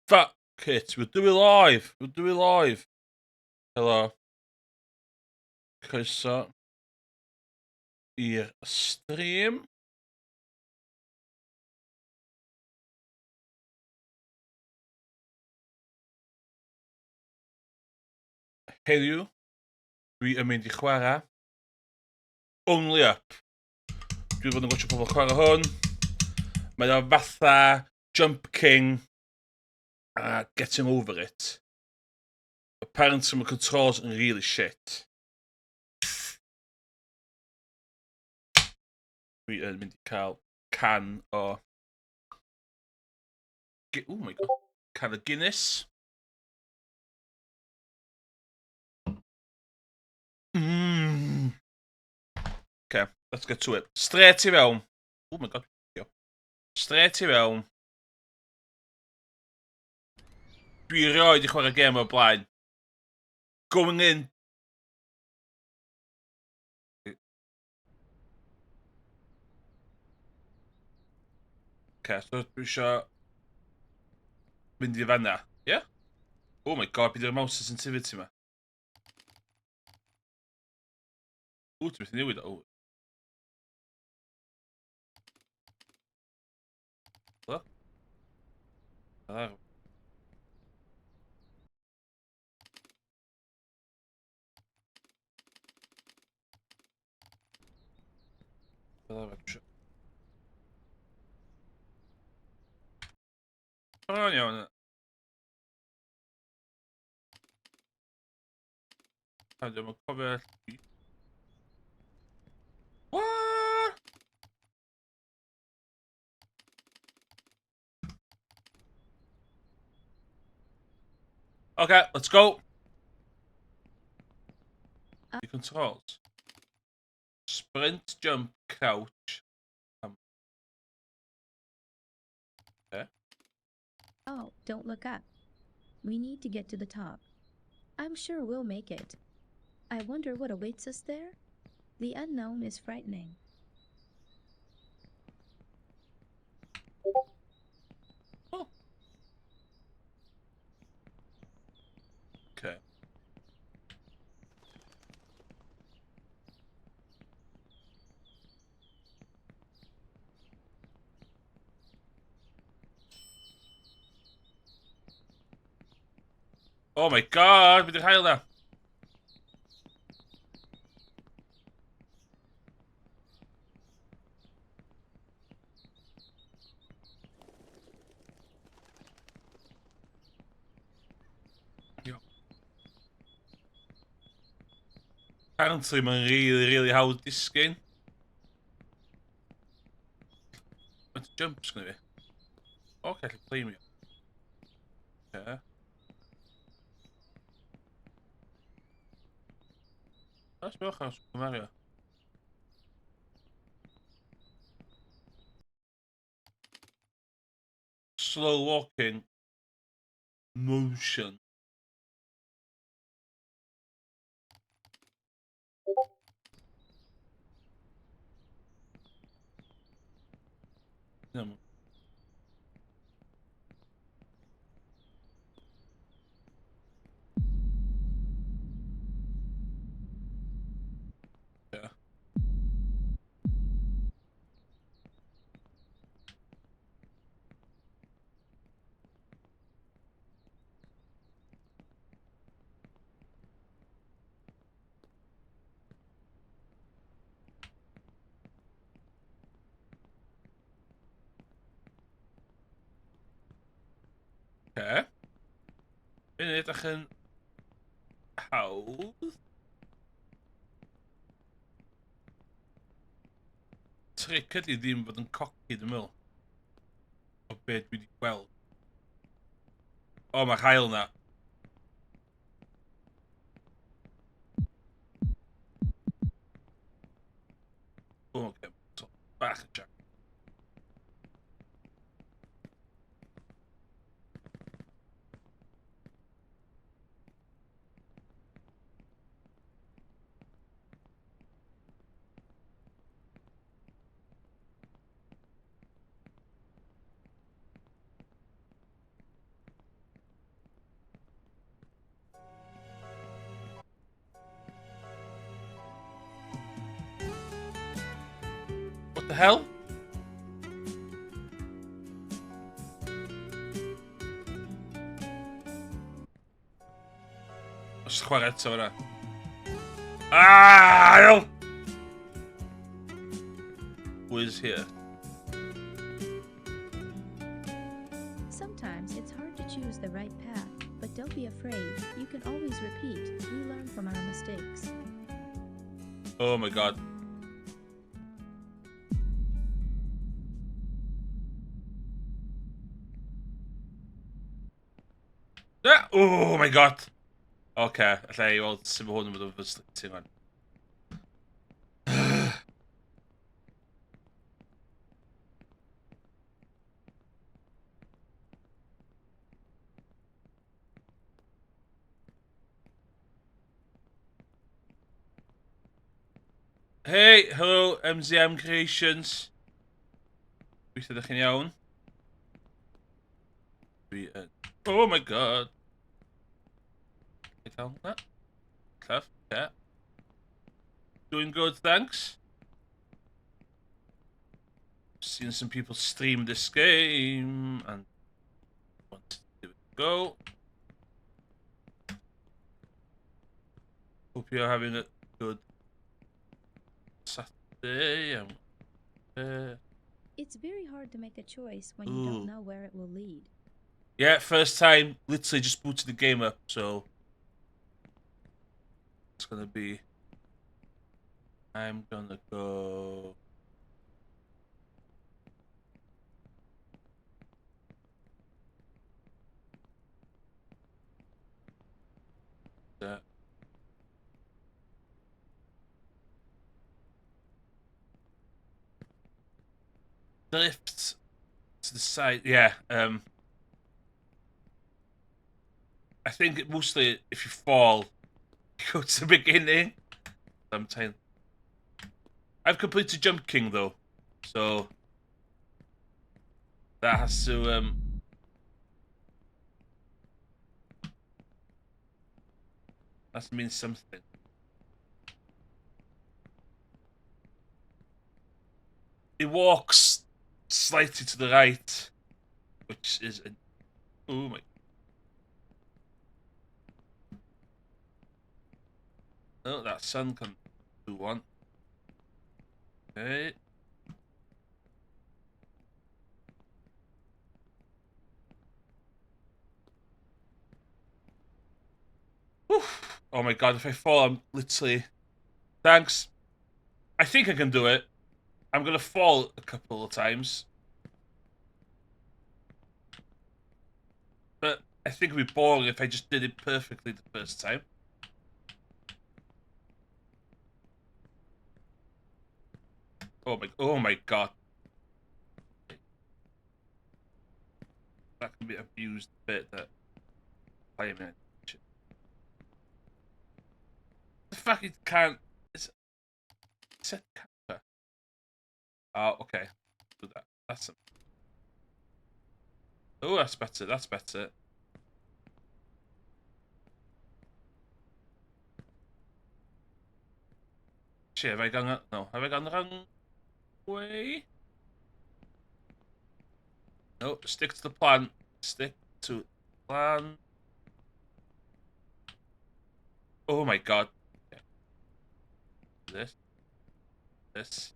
Fuck it, we'll do it live. We'll do it live. Helo. Croeso i'r stream. Heddiw, dwi yn mynd i chwarae Only Up. Dwi fod yn gwachio pobl chwarae hwn. Mae o fatha Jump King a Getting Over It. Apparently my controls yn really shit. Dwi yn mynd i cael can o... Oh my god. Can o Guinness. Okay, let's get to it. Straight I fewn. Oh my god. Straight I fewn. Dwi erioed I chwarae gêm o'r blaen. Going in. Okay, so dwi isio mynd I fanna. Yeah? Oh my god, bydd yw'r mouse sensitivity ma. Ww, ti'n beth I newid o. Hello? Hello? Hello? O, iawn. A dwi'n mynd cofio... What? Okay, let's go. The controls. Sprint, jump, crouch. Okay. Oh, don't look up. We need to get to the top. I'm sure we'll make it. I wonder what awaits us there? The unknown is frightening. Oh. Okay. Oh my god, bydd i'n hael na. Apparently mae'n really hawdd disgyn. Mae'n jumps gyda fi. Okay, I'll play me. Okay. Let's go gaan Super Mario. Slow walking. Motion. No. Yeah. Okay. Yn edrych yn hawdd. Trick ydi ddim fod yn coci, dwi'n meddwl. O beth dwi wedi gweld. O, mae'r hael na. O, okay. So, bach yn jack. the hell? Os chwarae eto fyna. Hell! Who is here? Sometimes it's hard to choose the right path, but don't be afraid. You can always repeat. We learn from our mistakes. Oh my god. Ah, oh my god. Okay, allai i weld sut mae hwn yn mynd o'r fyslyting on. Hey, hello MZM Creations. Gweithio ydych chi'n iawn? Dwi yn... Oh my god. Ei cael hwnna? Clef, yeah. Doing good, thanks. Seen some people stream this game and want to give it a go. Hope you're having a good Saturday. It's very hard to make a choice when you don't know where it will lead. Yeah, first time, literally just booted the game up, so it's gonna be... I'm gonna go... Drift to the side, yeah. I think mostly if you fall, you go to the beginning. Sometimes. I've completed Jump King though, so that has to that means something. It walks slightly to the right, which is a... Oh my... Oh, that sun can do one. Okay. Oof. Oh my god, if I fall, I'm literally... Thanks. I think I can do it. I'm gonna fall a couple of times. But I think it'd be boring if I just did it perfectly the first time. Oh my god. That can be abused a bit, that playing it. The fact it can't... It's a camper. Oh, okay. Do that. That's... Oh, that's better. That's better. Shit, have I gone... No. Have I gone the wrong way? No, stick to the plan. Stick to the plan. Oh my god. Okay. This. This.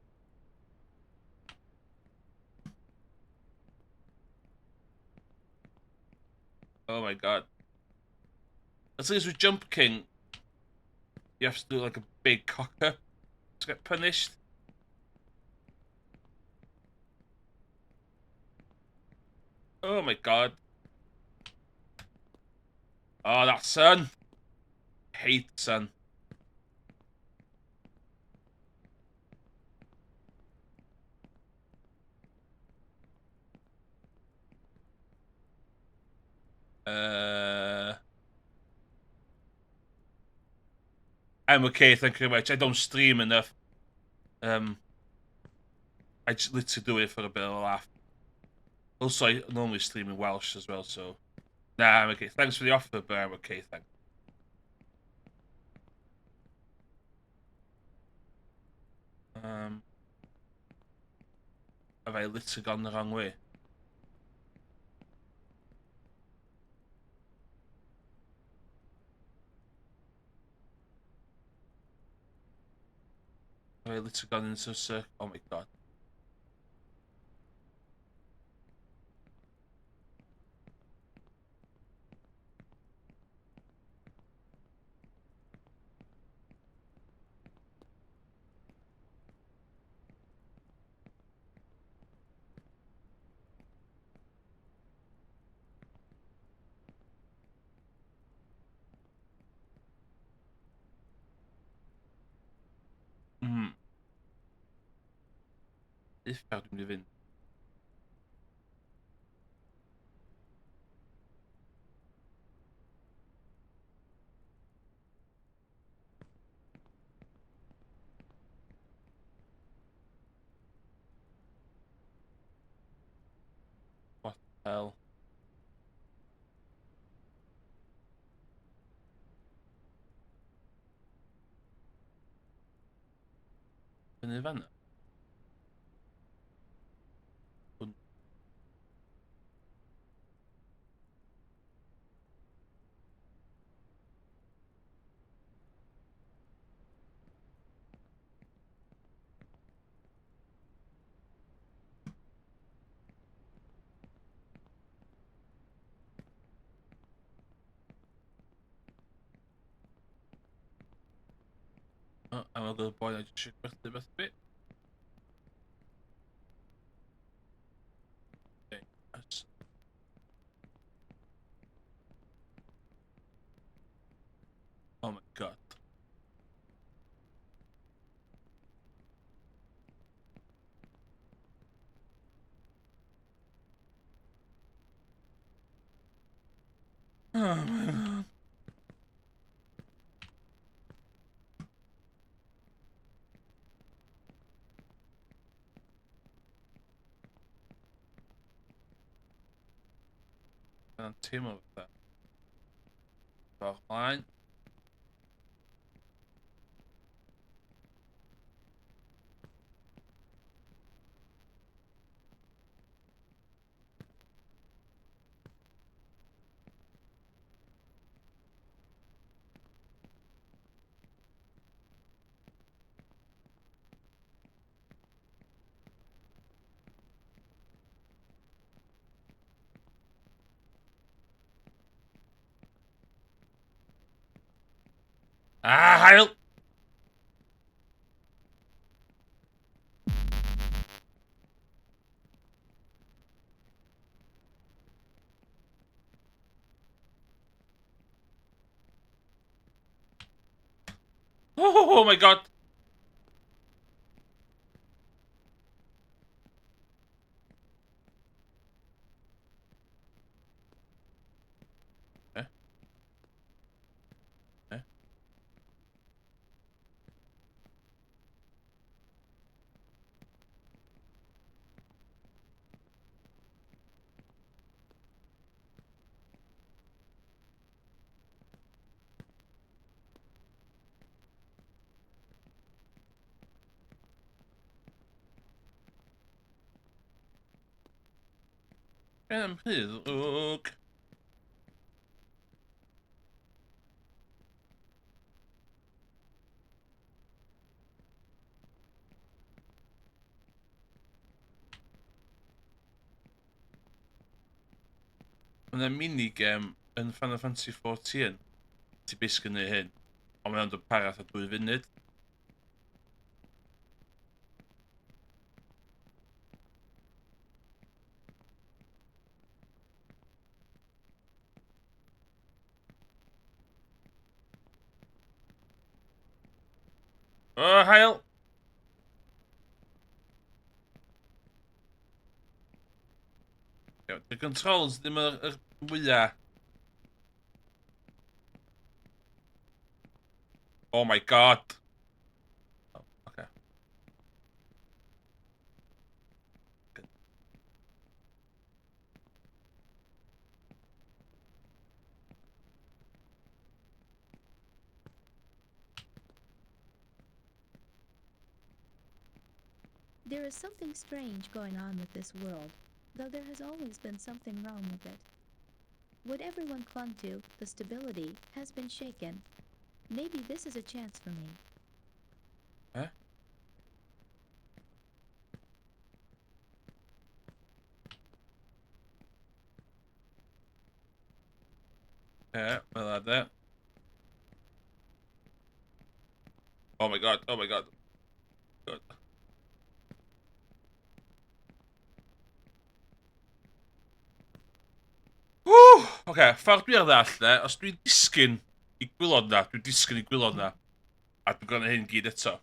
Oh my god. As long as with Jump King, you have to do like a big cocker to get punished. Oh my god. Oh, that sun. Hate sun. I'm okay, thank you very much. I don't stream enough. I just literally do it for a bit of a laugh. Also, I normally stream in Welsh as well, so... Nah, I'm okay. Thanks for the offer, but I'm okay, thanks. Have I literally gone the wrong way? Have I literally gone into a circle? Oh my god. This faire du living. What the hell? An event? Oh, another boy I just requested the best bit. Okay, that's... Oh my god. Oh my god. Een team over that. Line. Ah, Heil! Oh my god! Eh? Eh? En please, ook. Yn y minigame yn Final Fantasy 14, ti basically neud hyn, ond mae'n dod para at 2 funud. Oh, Heil! The controls ddim yr mwyaf. Oh my god! Oh, okay. Good. There is something strange going on with this world, though there has always been something wrong with it. What everyone clung to, the stability, has been shaken. Maybe this is a chance for me. Huh? Yeah, well, like that. Oh my god, oh my god. God. Ww! Oce, ffordd dwi ar ddall, de, os dwi'n disgyn i gwylod na, dwi'n disgyn i gwylod na, a dwi'n gwneud hyn gyd eto.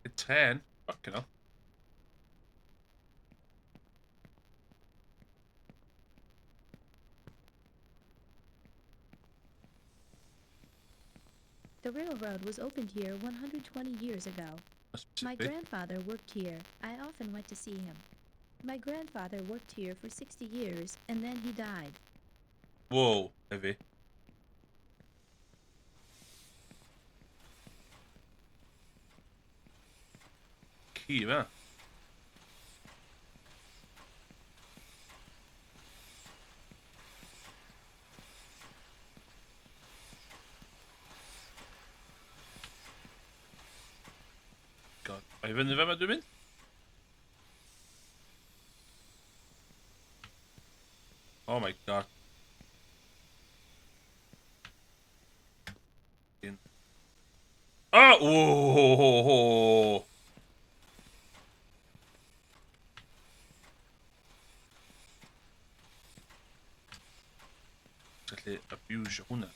Y ten? Fucking hell. The railroad was opened here 120 years ago. My grandfather worked here. I often went to see him. My grandfather worked here for 60 years, and then he died. Whoa, heavy. Key, man. God, a i fyny fe ma dwi'n mynd? Oh my god. Oh! Whoa! Gallu abusio hwnna.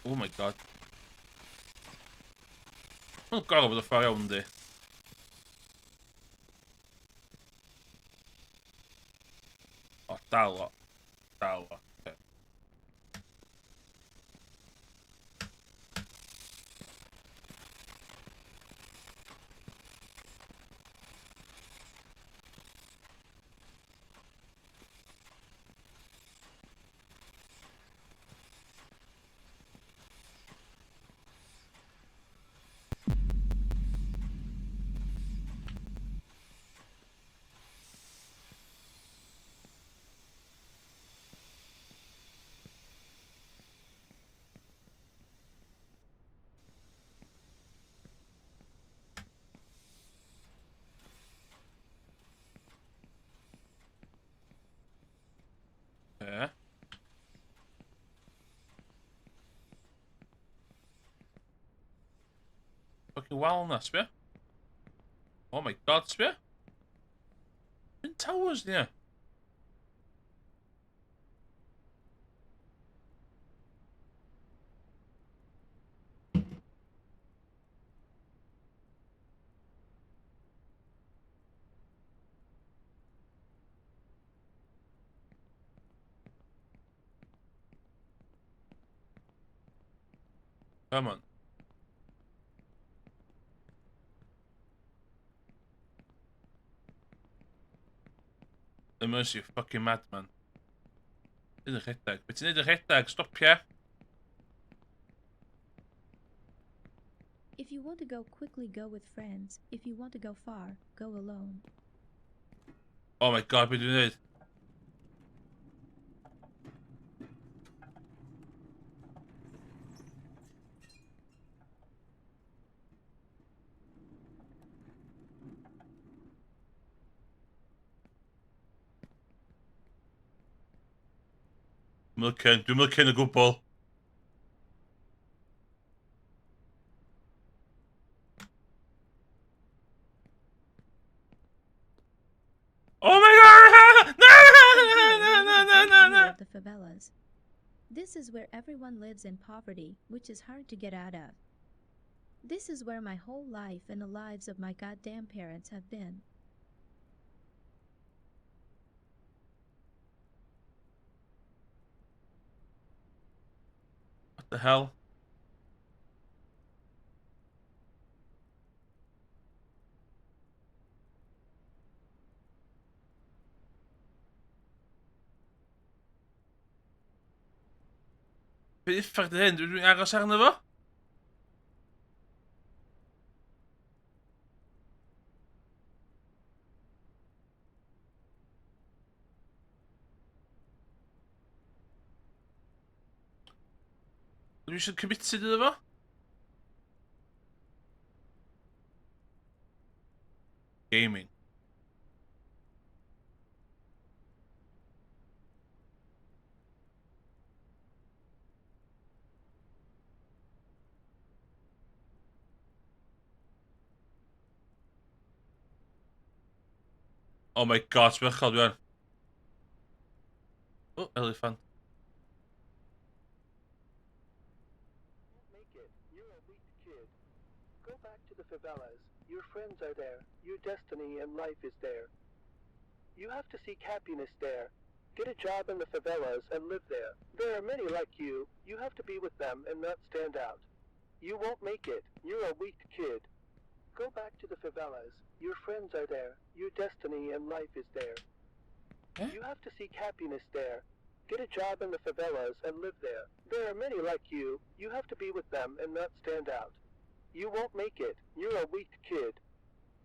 Oh my god. Mae'n gorau bod y ffordd iawn, di. O, dal o. Dal o. Ie. Fucking walnut, sbia? Oh my god, sbia? Yn towers, ni, e. Come on. Immerse you fucking madman. Nid y rhedag. Be ti'n neud y rhedag? Stopia. If you want to go quickly, go with friends. If you want to go far, go alone. Oh my god, be dwi'n neud? Dwi'n mycyn y gwbl. Oh my god! No! Of the favelas. This is where everyone lives in poverty, which is hard to get out of. This is where my whole life and the lives of my goddamn parents have been. What the hell? Be uffar dy hyn? Dwi'n aros arno fo? Dwi eisiau committed iddo fo? Gaming. Oh my god, sbyrchol dwi an. Oh, elephant. Make it. You're a weak kid. Go back to the favelas. Your friends are there. Your destiny and life is there. You have to seek happiness there. Get a job in the favelas and live there. There are many like you. You have to be with them and not stand out. You won't make it. You're a weak kid. Go back to the favelas. Your friends are there. Your destiny and life is there. Eh? You have to seek happiness there. Get a job in the favelas and live there. There are many like you. You have to be with them and not stand out. You won't make it. You're a weak kid.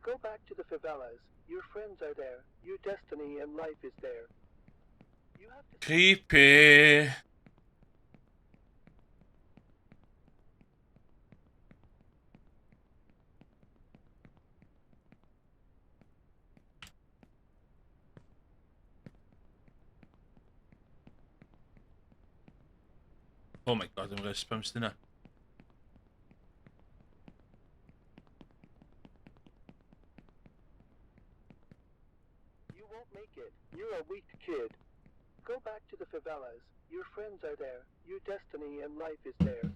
Go back to the favelas. Your friends are there. Your destiny and life is there. You have to Creepy. Oh my god, I'm goosebumps dyna. You won't make it. You're a weak kid. Go back to the favelas. Your friends are there. Your destiny and life is there.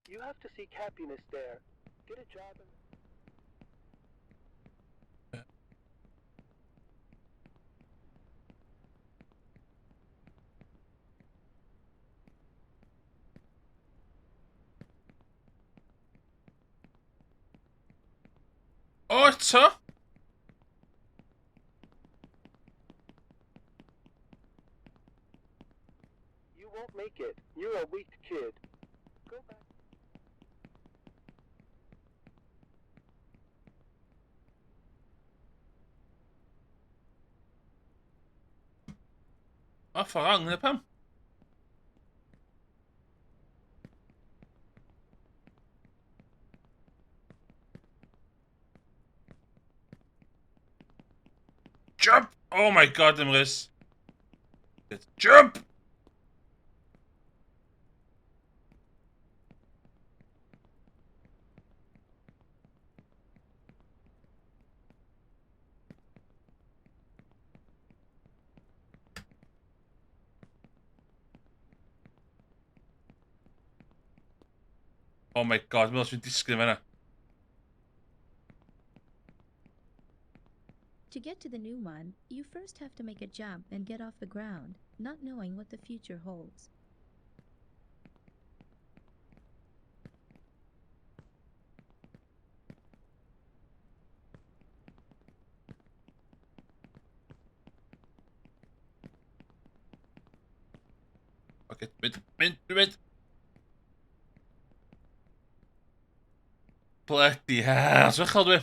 You have to seek happiness there. Get a job in... O, eto? You won't make it. You're a weak kid. Go back. O, ffordd neu pam? Jump! Oh my god, Emrys. Jump! Oh my god, mae'n sy'n disgyn fyna. To get to the new one, you first have to make a jump and get off the ground, not knowing what the future holds. Ok, mynd. Bloody hell, sbyrchol dwi.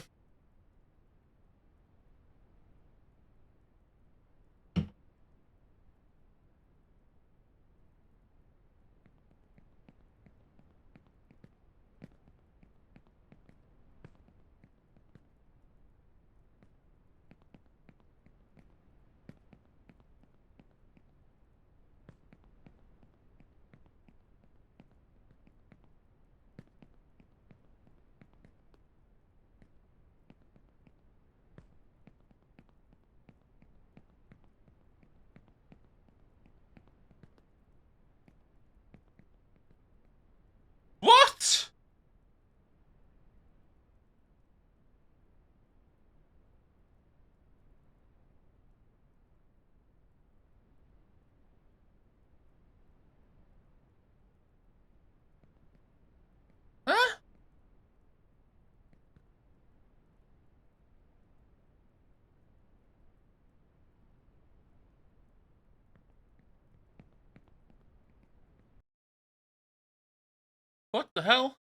What the hell?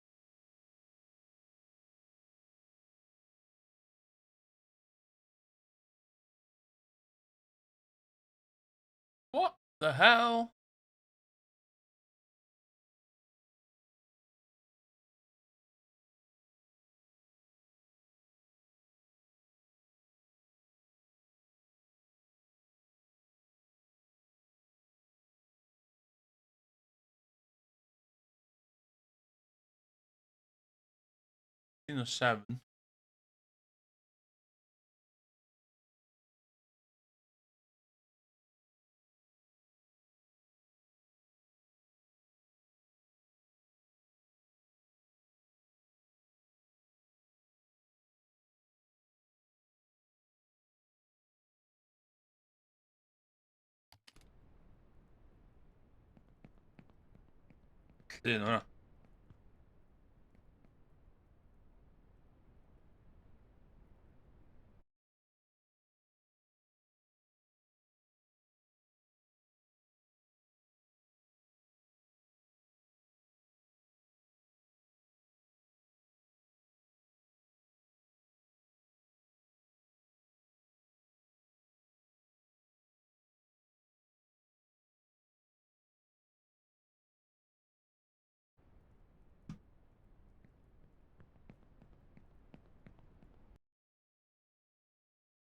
What the hell? You 7. Llun hwnna.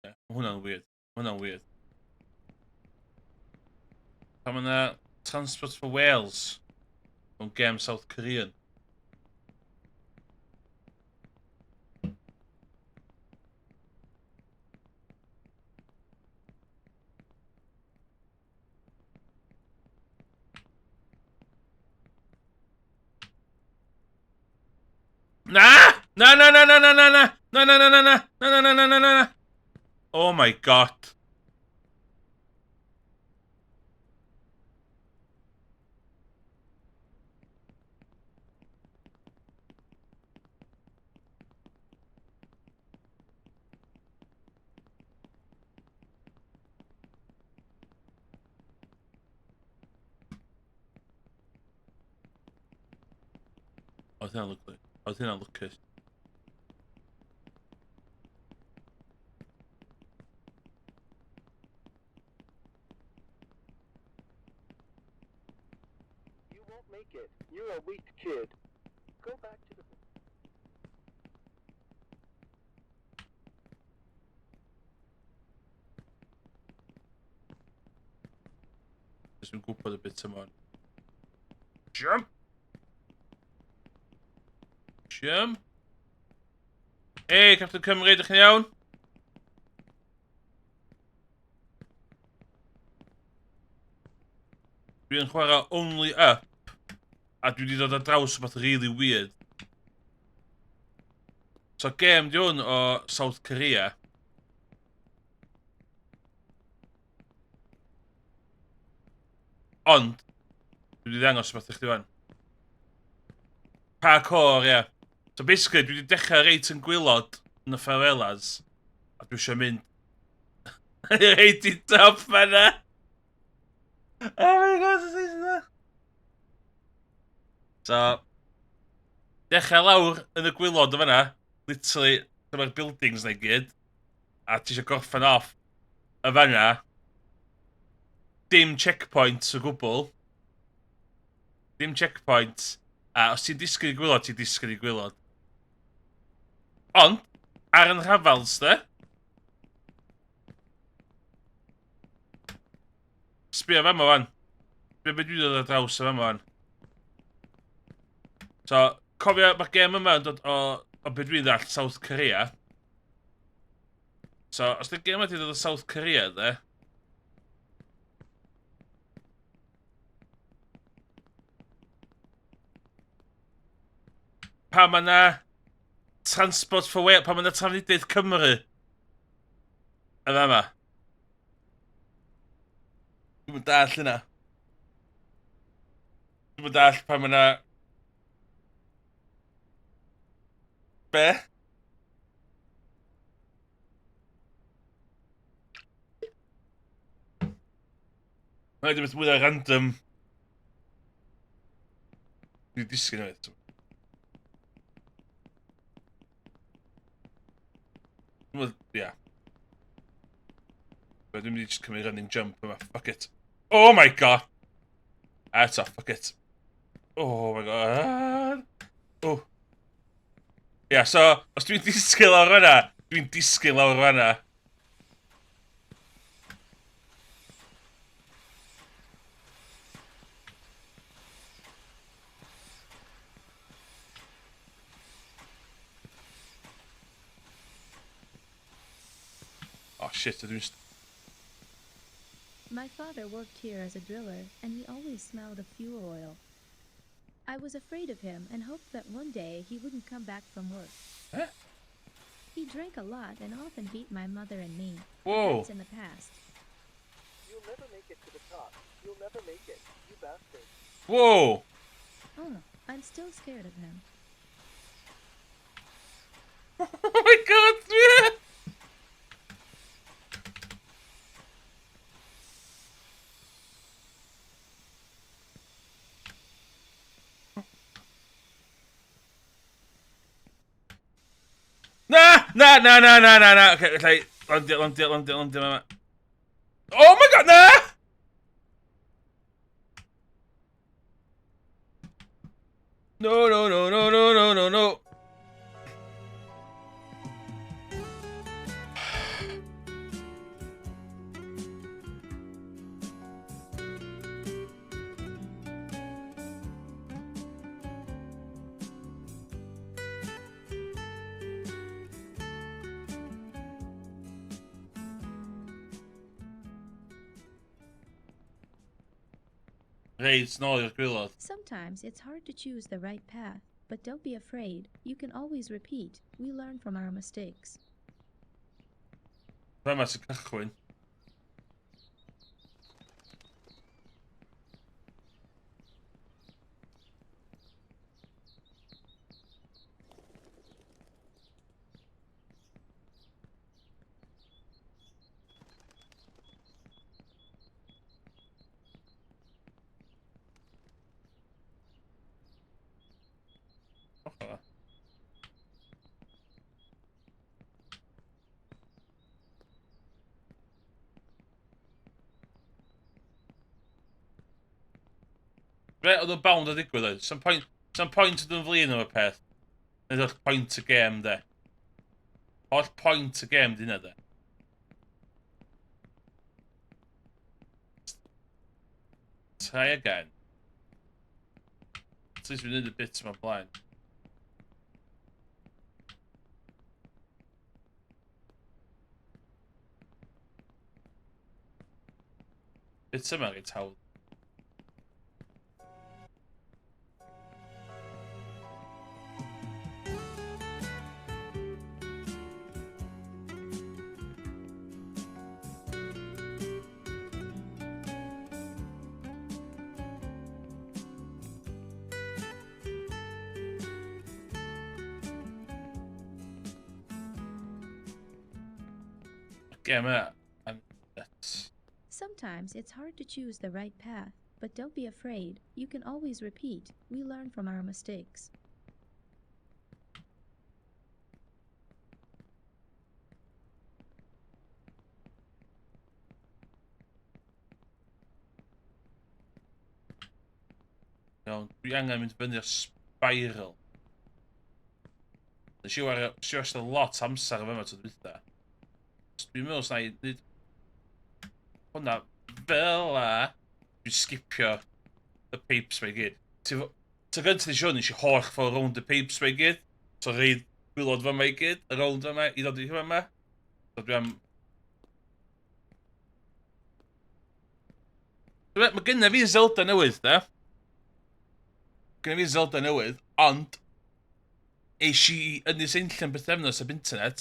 Ie, ma' hwnna'n weird. Ma' hwnna'n weird. Pan ma' 'na Transport for Wales mewn gêm South Korean. Na! Na na na na na na na! Na na na na na! Na na na na na na! Oh my god. Oedd hynna'n lwcus. Oedd hynna'n lwcus. You won't make it. You're a weak kid. Go back to the... Jyst yn gwybod y bit yma. Jump! Jump! Hey, Captain Cymru, ydych chi'n iawn? Dwi'n chwarae Only Up. A dwi wedi dod ar draws rhywbeth really weird. So game di hwn o South Korea. Ond, dwi wedi ddangos rhywbeth i chdi fan. Parkour, ie. Yeah. So basically, dwi wedi dechrau reit yn gwylod yn y favelas. A dwi eisiau mynd reit i top fanna. Oh my god, it's easy. So, dechrau lawr yn y gwylod o fanna. Literally, dyma'r buildings na i gyd. A ti eisiau gorffen off y fanna. Dim checkpoints o gwbl. Dim checkpoints. A os ti'n disgyn i gwylod, ti'n disgyn i gwylod. Ond, ar yn rhafals, de. Sbio fa ma fan. Sbio beth dwi'n dod ar draws o fa ma fan. So, cofio, mae'r gêm yma yn dod o beth dwi'n ddall, South Korea. So, os dy'r gêm yma wedi dod o South Korea, de. Pa ma na Transport for Wales, pa ma na Trafnidiaeth Cymru. Y fa ma. Dwi'n dall hynna. Dwi'n dall pa ma na... Be? Mae'n edrych beth mwy random. Dwi'n disgyn o eto. Well, yeah. But dwi'n mynd i just cymryd running jump yma. Fuck it. Oh my god! Eto, fuck it. Oh my god. Oh. Ia, so, os dwi'n disgyn lawr fanna, dwi'n disgyn lawr fanna. Oh shit, ydw i'n... My father worked here as a driller, and he always smelled of fuel oil. I was afraid of him and hoped that one day he wouldn't come back from work. Huh? He drank a lot and often beat my mother and me. Whoa. That's in the past. You'll never make it to the top. You'll never make it, you bastard. Whoa! Oh, I'm still scared of him. Oh my god, yeah! Na! Okay, landio. Oh my god, na! No. Reit, nôl i'r gwylod. Sometimes it's hard to choose the right path, but don't be afraid. You can always repeat. We learn from our mistakes. Dyma sy'n cychwyn. Okay. Be, oedd y bound a ddigwydd oedd? Some point ydyn flin am y peth. Nid oedd point y gêm, de. O'r point y gêm, di hynna, de. Try again. At least we need a bit yma blaen. Bit yma reit hawdd. Gêm yma. Sometimes it's hard to choose the right path, but don't be afraid. You can always repeat. We learn from our mistakes. Iawn, dwi angen mynd fyny'r spiral. Nes i wastad lot amser efo yma to dwytha. Dwi'n meddwl os na i neud hwnna fel a dwi'n skipio y pipes fe i gyd. Ta gyntaf nes i hwn, nes i holl ffordd rownd y pipes fe i gyd. So reid gwylod fy yma i gyd, y rownd yma, i ddod i hwnna yma. So dwi am... Mae gynna fi Zelda newydd, da. Gynna fi Zelda newydd, ond eis i yn y seinllen bythefnos ab internet.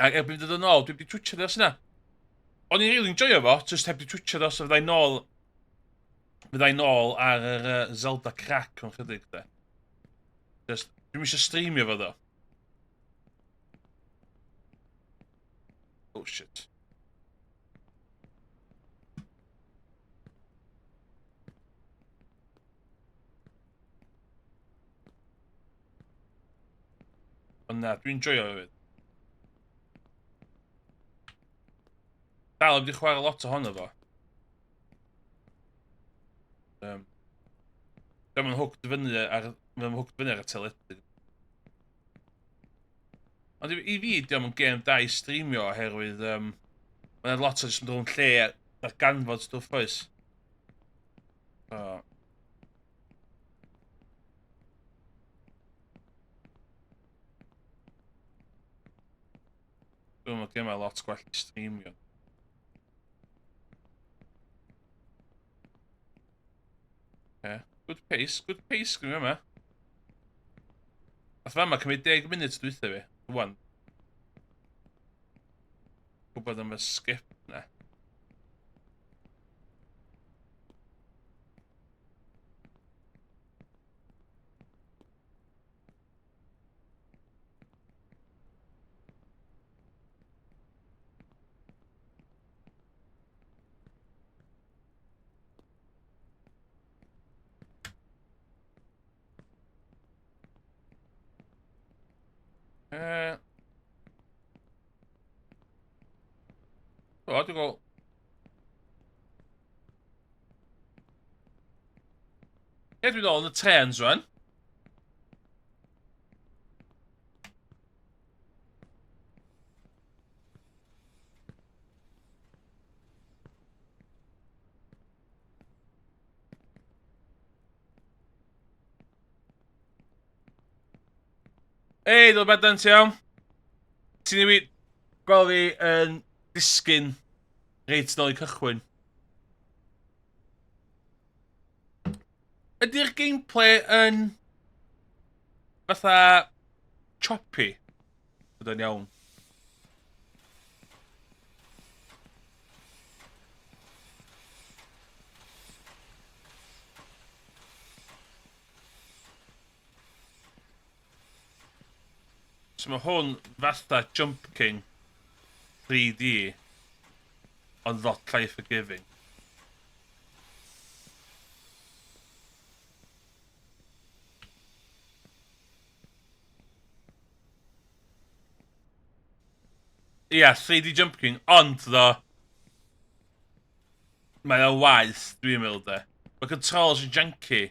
Ac erbyn dod yn ôl, dwi wedi twitio dros yna. O'n i'n really enjoyo fo, just heb di twitio dros o fyddai nôl ar yr Zelda crack o'n chydig, de. Just, dwi'n eisiau streamio fo, ddo. Oh, shit. Ond na, dwi'n enjoyo fo fyd. Dal wedi chwarae lot ohono fo. Mae'n hooked fyny ar y teledu. Ond i fi, diolch yn gêm da i streamio oherwydd mae'n lot o jyst yn dod yn lle ar ganfod stwff oes. Dwi'n meddwl gemau lot gwell i streamio. Good pace gwneud yma. Ath fa yma cymryd 10 munud dwytha fi, rwan. Gwybod am y skip na. O, dwi'n gweld. Dwi'n ôl yn y trens rwan. Ei, dwi'n bedant iawn. Ti'n ei gweld fi yn disgyn reit nôl i cychwyn. Ydy'r gameplay yn fatha choppy? Byddai'n iawn. So mae hwn fatha Jump King 3D ond lot llai forgiving. Ia, 3D Jump King, ond ddo mae o waith, dwi'n meddwl de. Mae controls yn janky.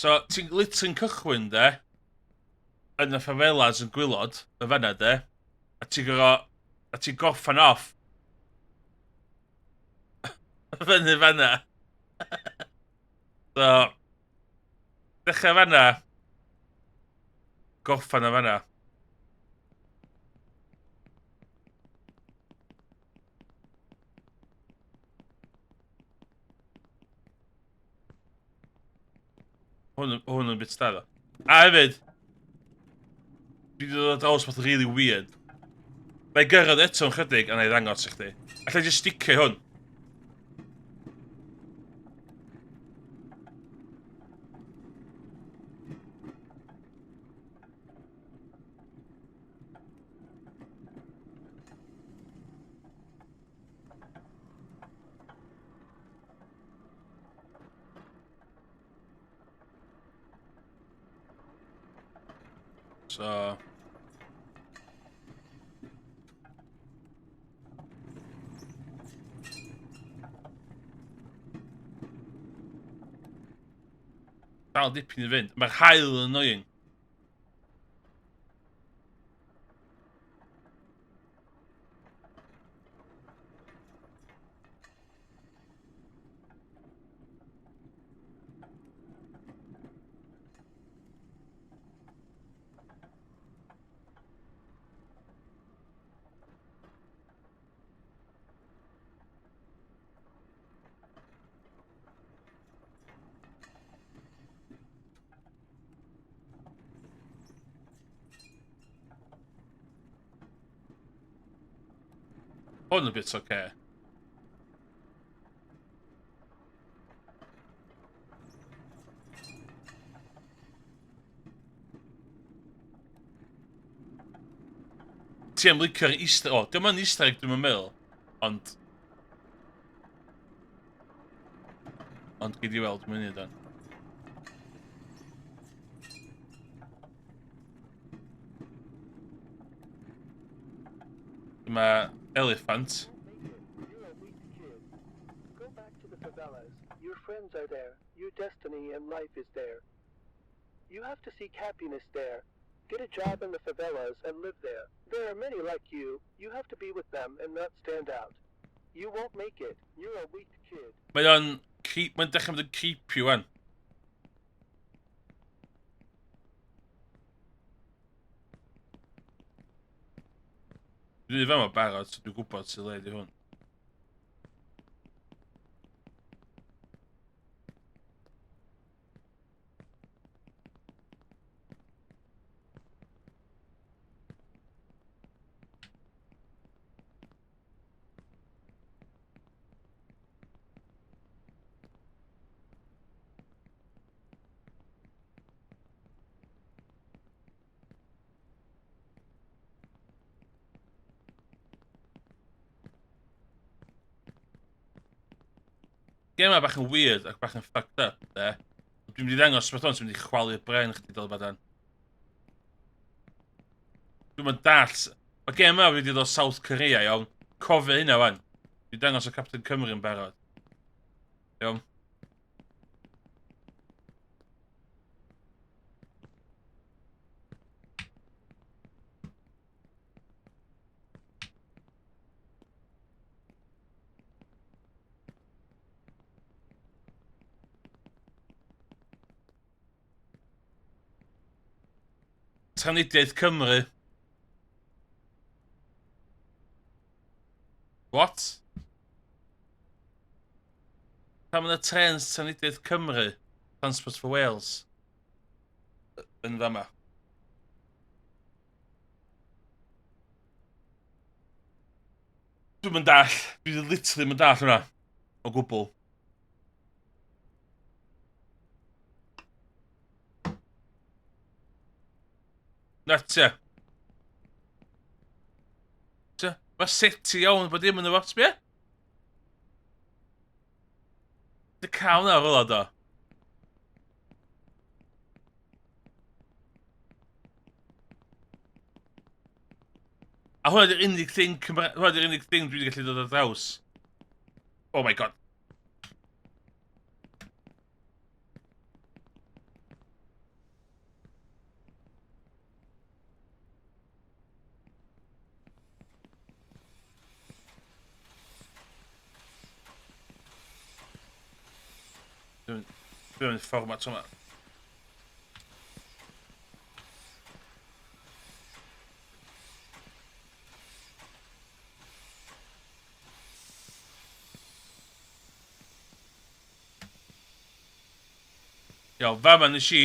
So, ti'n literally'n cychwyn de, yn y favelas yn gwylod, y fanna de, a ti'n gorffan off. Fyny fanna. So, dechrau fanna, gorffan o fanna. Hwn yn bit staddo. A hefyd, dwi wedi dod draws beth really weird. Mae gyrraedd eto'n chydig a na i ddangos i chdi. Alla i just sticio hwn. So... Dal dipyn i fynd. Mae'r haul yn annoying. Hwn yn bit oce. Ti am licio'r easter... O, dim ond easter egg dwi'n meddwl. Ond... Ond gyd i weld mynd i dan. Mae elephant. You're a weak kid. Go back to the favelas. Your friends are there. Your destiny and life is there. You have to seek happiness there. Get a job in the favelas and live there. There are many like you. You have to be with them and not stand out. You won't make it. You're a weak kid. Mae'n dechrau mynd yn creepy wan. Dwi'n fama barod, so dwi'n gwybod sy'n le di hwn. Gen yma bach yn weird ac bach yn fucked up, de. Dwi'n mynd i ddangos beth o'n sy'n mynd i chwalu'r bren chdi dod badan. Dwi'n mynd dall... Mae gen yma wedi dod South Korea, iawn. Cofio hynna, wan. Dwi'n dangos o Captain Cymru yn barod. Iawn. Trafnidiaeth Cymru. What? Pam yna trens Trafnidiaeth Cymru? Transport for Wales. Yn fama. Dwi'n mynd dall. Dwi'n literally mynd dall hwnna. O gwbl. Natia. Mae seti iawn bod dim yn y fot, bia? Dy cael na fel o do. A hwnna di'r unig thing hwnna di'r unig thing dwi wedi gallu dod ar draws. Oh my god. Dwi'n mynd fformat hwnna. Iawn, fama nes i...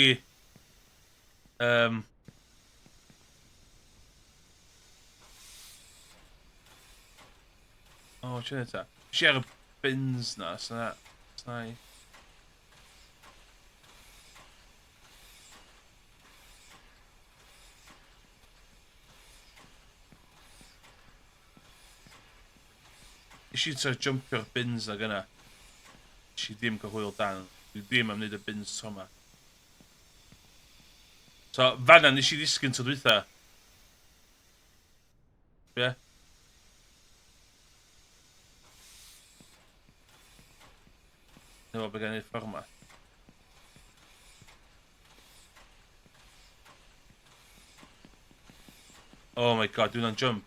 O, ti'n neud ta? Nes i ar y bins na, syna... Syna i... Nes i ta'r jumpio'r bins na gyna. Nes i ddim cael hwyl dan. Dwi ddim am wneud y bins tro ma. So, fanna nes i ddisgyn to dwytha. Ie? Efo be gan i'r fformat. Oh my god, dwi'n on jump.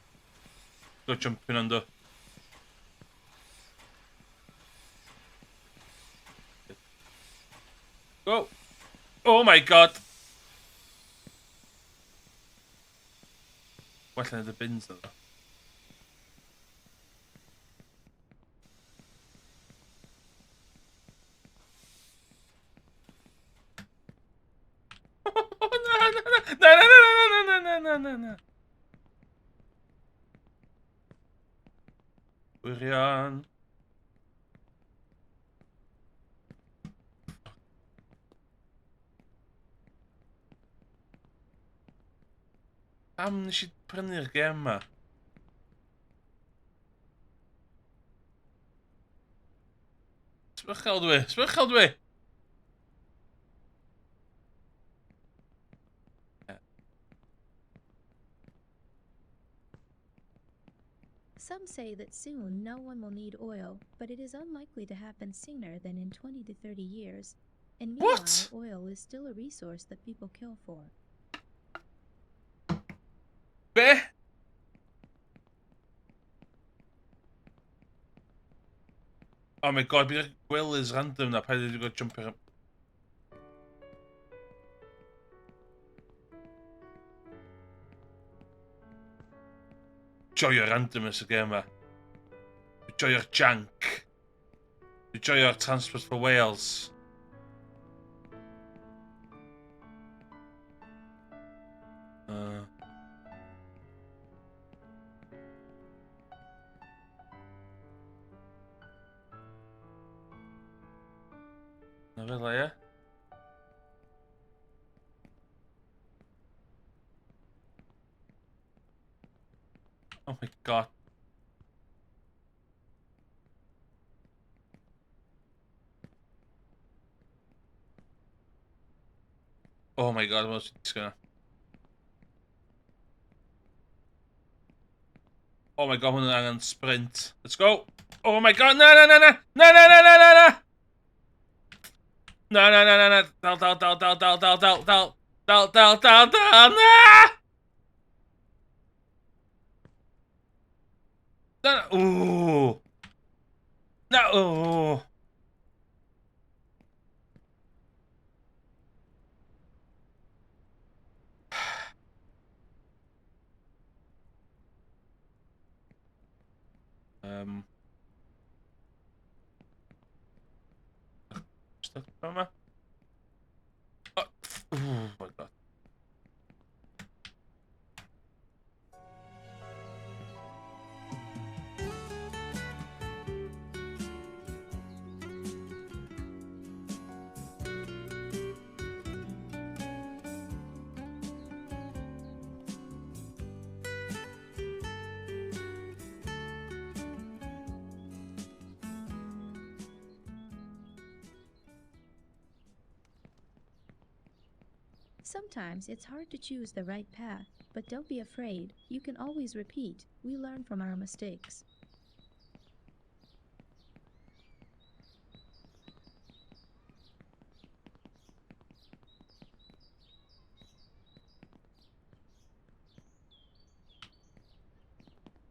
Dwi'n jumping on do. Go! Oh my god! Well yn y bins na ddo. Na. Wirion. Pam nes i prynu'r gem ma? Sbrychel dwi! Some say that soon no one will need oil, but it is unlikely to happen sooner than in 20 to 30 years. And meanwhile, What? oil is still a resource that people kill for. Be? Oh my god, bydd y Will is random na, paid wedi gwybod jumping up. Joio'r randomness y game ma. Joio'r jank. Joio'r Transport for Wales. Na fel e, ie? Oh my god. Oh my god, what's this gonna? Oh my god, hwnna'n angen sprint. Let's go! Oh my god, na na na na! Na na na na na na! Na na na na na! Dal, dal, dal, dal, dal, dal, dal, dal! Dal, dal, dal, dal, na! Na, na, ooh! Na, ooh! Stuck yma. Oh my god. Sometimes it's hard to choose the right path, but don't be afraid. You can always repeat. We learn from our mistakes.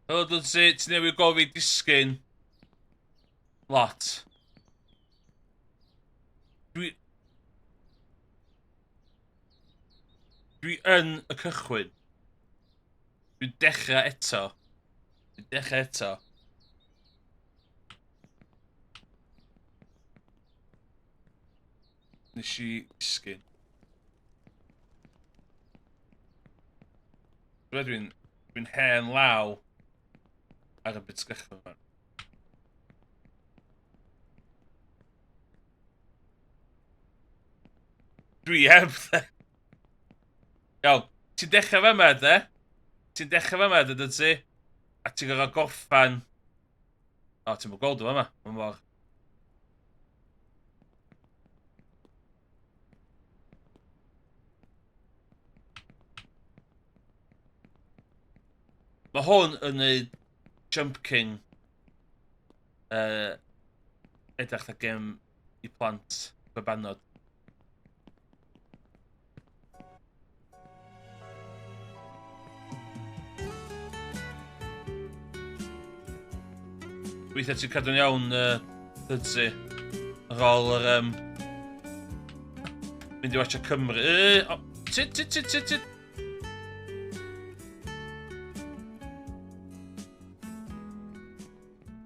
Helo, dwi'n si, ti newid gofid disgyn. Lot. Dwi yn y cychwyn. Dwi'n dechrau eto. Dwi'n dechrau eto. Nes i disgyn. Dwi'n hen law ar y bit sgychwyn fan. Dwi heb dde. Iawn, ti'n dechrau fe yma, de? Ti'n dechrau fe yma, de, dyd ti? A ti'n gorfod gorffan... O, ti'n mwyn gweld o yma, mae'n mor. Mae hwn yn ei Jump King edrych na gem i plant babanod. Weithiau ti'n cadw'n iawn, dydsi, ar ôl yr, mynd i watcha Cymru. Tit.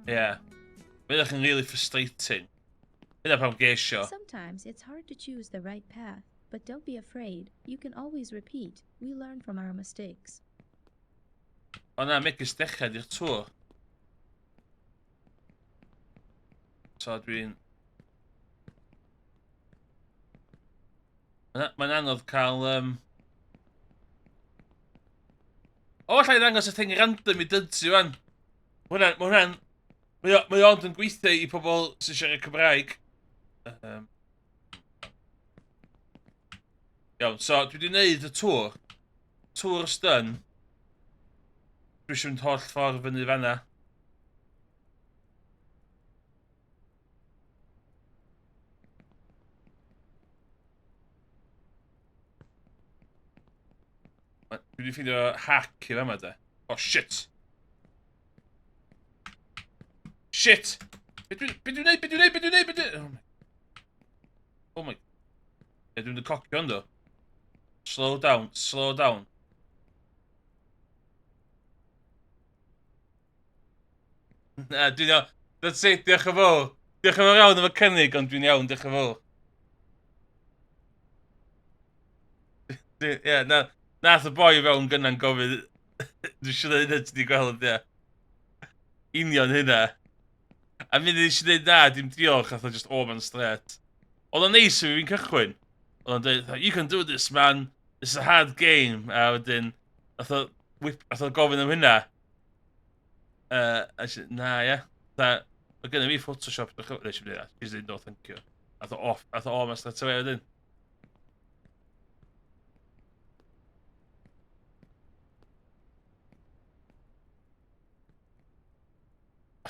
Yeah. Mae'n yn really frustrating. Yna pam geisio. Sometimes it's hard to choose the right path, but don't be afraid. You can always repeat. We learn from our mistakes. O na, megis dechrau di'r tŵr. So dwi'n... Mae'n anodd cael... O, allai ddangos y thing random i dydsi wan. Mae ond yn gweithio i pobl sy'n siarad Cymraeg. Iawn, so dwi wedi gwneud y tŵr. Tŵr ystyn. Dwi eisiau mynd holl ffordd fyny fanna. Dwi wedi ffidio hack i fama de. Oh, shit. Shit! Be dwi'n neud? Oh my... Dwi'n mynd cocio ynddo. Slow down. Na, dwi'n iawn. That's it, diolch yn fawr. Diolch yn fawr iawn efo cynnig, ond dwi'n iawn, diolch yn fawr. Ie, nath y boi fewn gynna'n gofyn... Dwi'n siŵr hynny ti wedi gweld, ie. Union hynna. A mynd i eisiau dweud na, dim diolch, ath o just man straight. Oedd o'n neis i fi'n cychwyn. Oedd o'n dweud, you can do this, man. This is a hard game. A wedyn, ath o gofyn am hynna. Na, ie. Mae gennym fi Photoshop. Nes i wneud, she's dweud, no, thank you. Ath o man straight away wedyn.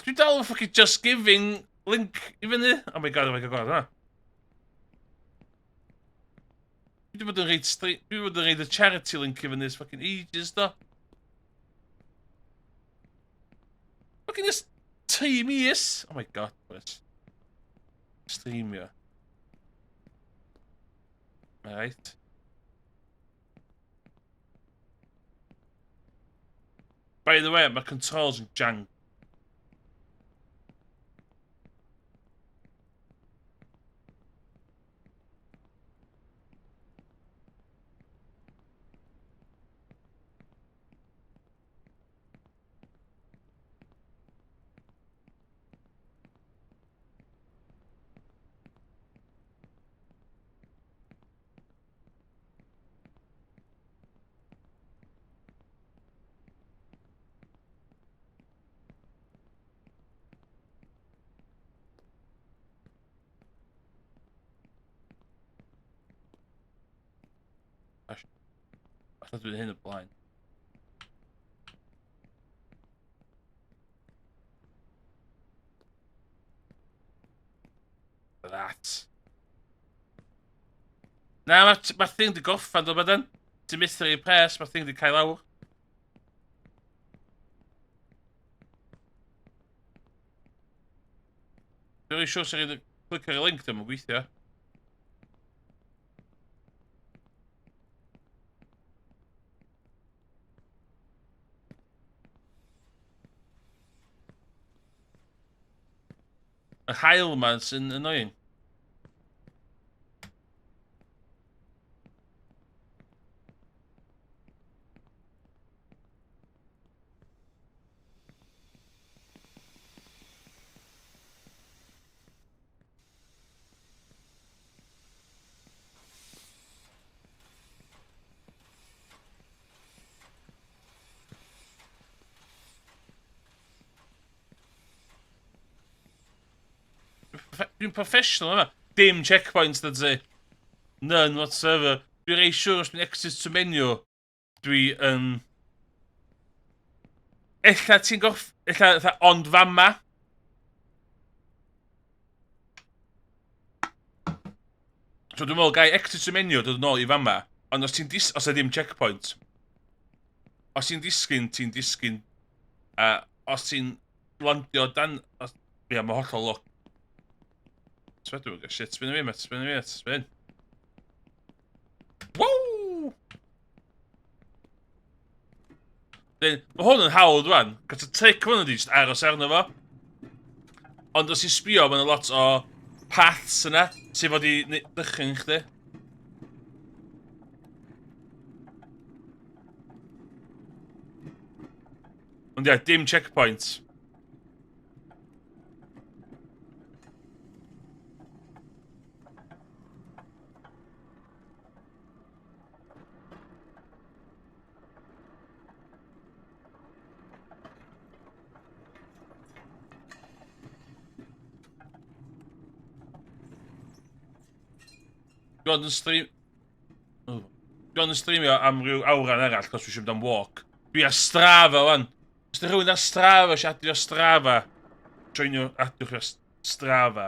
Dwi'n dal yn fucking Just Giving link i fyny. Oh my god, hwnna. Dwi wedi bod yn reid y charity link i fyny, fucking ages, do. Fucking this 3 mis. Oh my god, boys. Streamio. Right. By the way, my controls yn jank. I thought we were hyn y blaen. That. Na, mae'r thing di goffan do bydden. Ti'n mystery press, mae'r thing di cael awr. Dwi'n rhaid siwr sy'n rhaid clic ar y link ddim yn gweithio. Y hael ma'n sy'n annoying. Dwi'n professional yma. Dim checkpoints dyd zi. None whatsoever. Dwi'n rei siwr os dwi'n exit to menu. Dwi yn... Ella ti'n goff... Ella ond fama. So dwi'n meddwl gai exit to menu dod yn ôl i fama. Ond os ti'n os ydy dim checkpoint. Os ti'n disgyn, ti'n disgyn. A os ti'n landio dan... Ia, mae hollol look. Dwi'n gwybod, shit, spin i fi, spin. Woo! Mae hwn yn hawdd rwan. Gat y trick hwn ydi, just aros arno fo. Ond os i'n sbio, mae'n lot o paths yna, sydd fod i dychryn chdi. Ond ia, dim checkpoints. Dwi'n yn streamio am ryw awran arall, cos dwi'n siŵr am walk. Dwi ar Strava, wan. Os ydych rhywun ar Strava, si adio Strava. Joinio, adiwch ar Strava.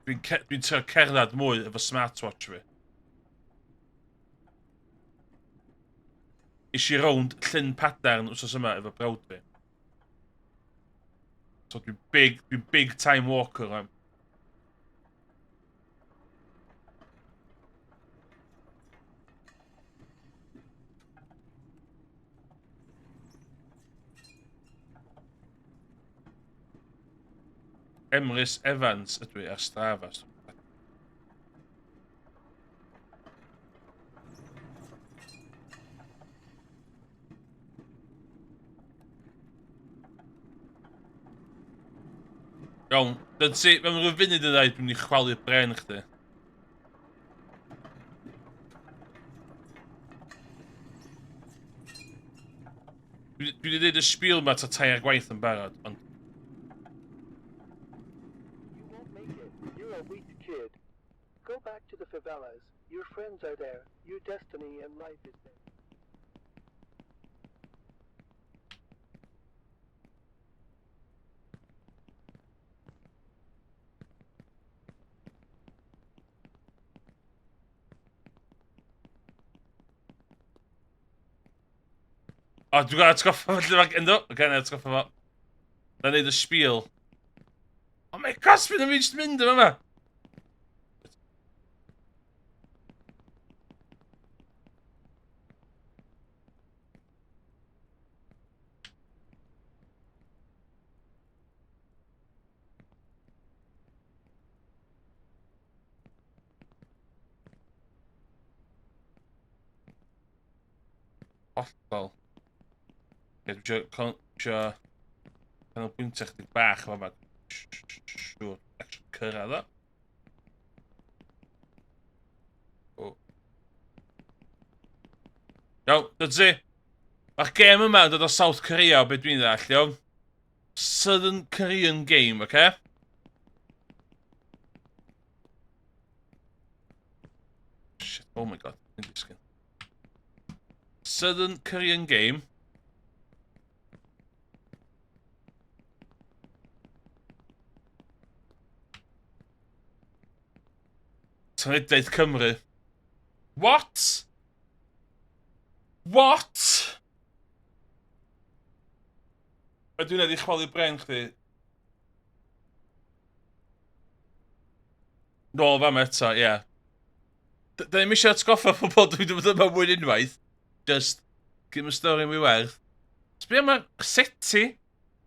Dwi'n trio cerdded mwy efo smartwatch fi. Is i rownd llyn padarn wrsos yma efo brawd fi. So dwi'n big time walker rwan. Emrys Evans ydw i ar Strava. Iawn, dyn ti, mewn rhyw funud yn dweud dwi'n i chwalu'r bren chdi. Dwi wedi dweud y sbiel ma ta tair gwaith yn barod, ond... You won't make it. You're a weak kid. Go back to the favelas. Your friends are there. Your destiny and life is there. O, dwi'n gael atgoffa fo lle mae endo. Oce, na atgoffa fo. Na neud y sbiel. Oh my gosh, fydd yn mynd yma. Hollol. Ie, dwi'n canolbwyntio chdig bach yma. Siwr, actually cyrraedd o. O. Iawn, dod si. Mae'r gêm yma yn dod o South Korea o beth dwi'n ddall, iawn. Southern Korean game, oce? Shit, oh my god. Southern Korean game. Tryddaeth Cymru. What? What? A dwi'n edrych chwalu bren chdi. Nôl fam eto, ie. Da ni'n eisiau atgoffa pobl dwi wedi bod yma mwyn unwaith. Just, gym y stori mwy werth. Sbio mae'r seti.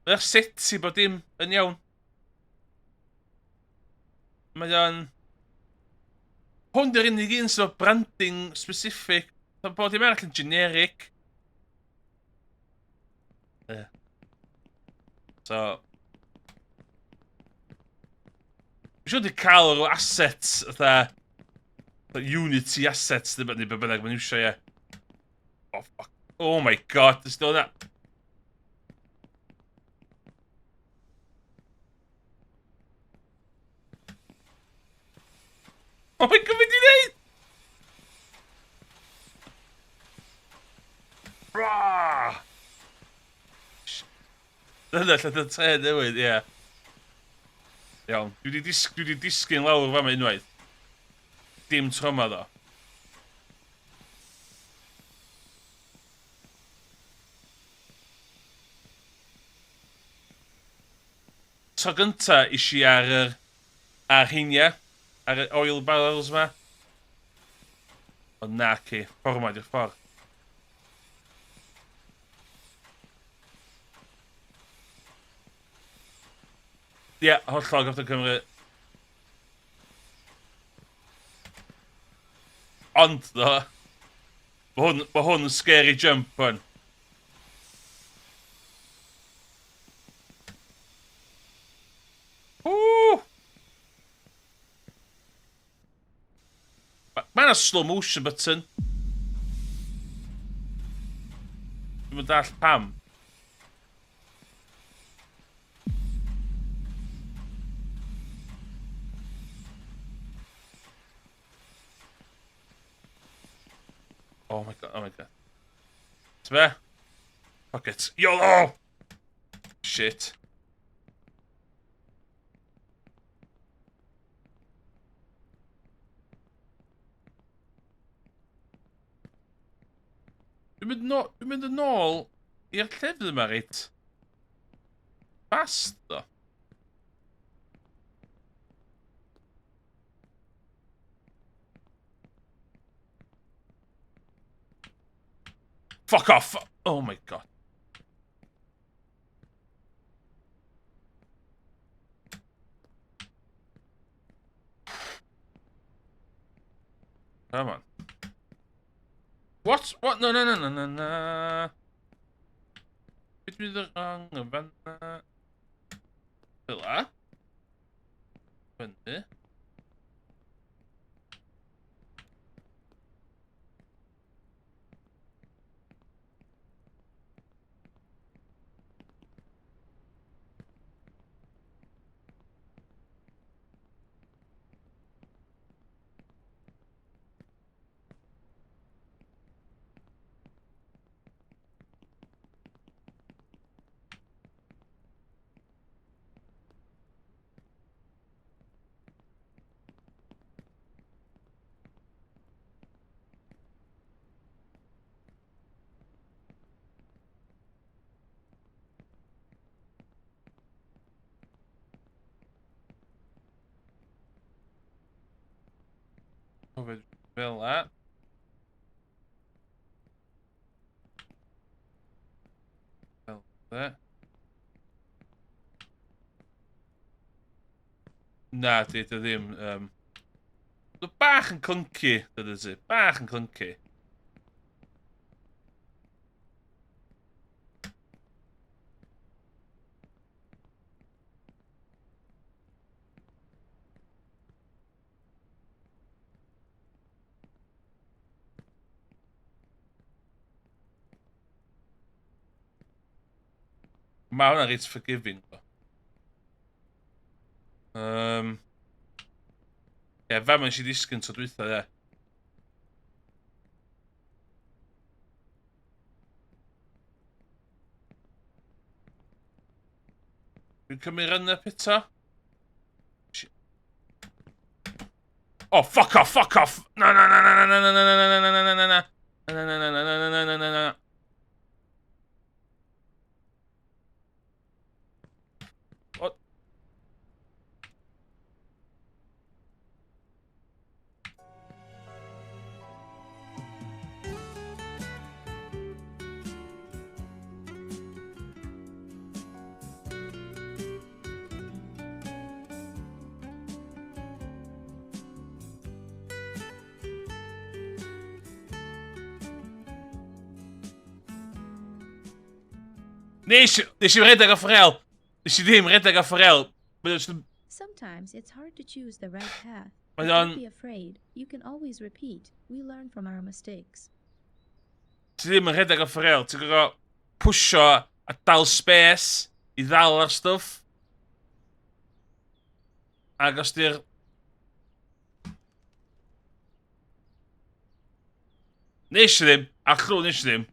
Mae'r seti bod dim yn iawn. Mae o'n... Hwn yw'r unig un sy'n branding specific. Bod dim arall yn generic. So... Dwi'n siŵr wedi cael o'r assets, fatha... Unity assets, neu beth bynnag, ma'n iwsio, ie. Oh, fuck. Oh my god, there's still that. Oh my god, beth i neud? Rah! Dyna lle dy te newid, ie. Iawn, dwi wedi disgyn lawr fama unwaith. Dim trauma ddo. Tro gynta isi ar heina, ar y oil barrels ma. Ond na ci, ffordd ma di'r ffordd. Ie, hollol Gofton Cymru. Ond ddo, mae hwn yn scary jump hwn. Mae'n a slow motion button. Dwi'n mynd all pam. Oh my god, oh my god. T'be? Fuck it. YOLO! Shit. Dwi'n mynd yn ôl i'r llefydd yma reit. Fast, do. Fuck off! Oh my god. Come on. What? What? No, no, no, no, no, no. Beth bydd y rang y fanna? Fyla? Fyny? Over fyla. Fel dde. Na, di ddim. Dwi'n bach yn clunky, dydy ti. Bach yn clunky. Mae hwnna reit forgiving, do. Ie, fa mae'n si disgyn tro dwytha, ie. Dwi'n cymryd run-up eto. Oh, fuck off, fuck off! Na, na, na, na, na, na, na, na, na, na, na, na, na, na, na. Na, na, na, na, na, na, na, na, na, na. What? Nes i redeg off rail. Nes i ddim redeg off rail. Sometimes it's hard to choose the right path. Mae But o'n... don't be afraid. You can always repeat. We learn from our mistakes. Ti ddim yn redeg off rail. Ti'n gorfod pwysio a dal space i ddal ar stwff. Ac os di'r... Nes i ddim. A chlw nes i ddim.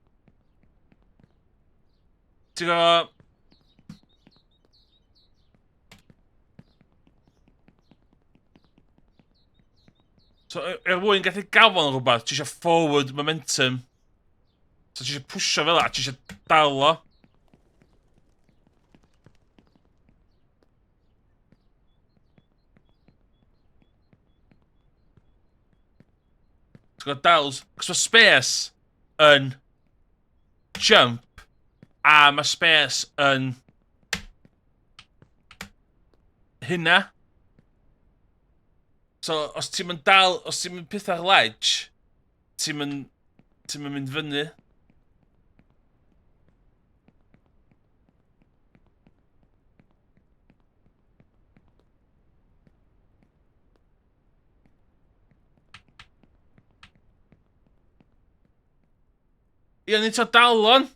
Ti'n gorfod... So, mwyn gallu gafon rhywbeth, ti eisiau forward momentum. So, ti eisiau pwysio fel la, ti eisiau dal o. Ti'n gwybod dal, cos mae space yn jump, a mae space yn hynna. So, os ti'n mynd dal, os ti'n mynd pethau'r ledge, ti'n mynd fyny. Ie, nid o dalon.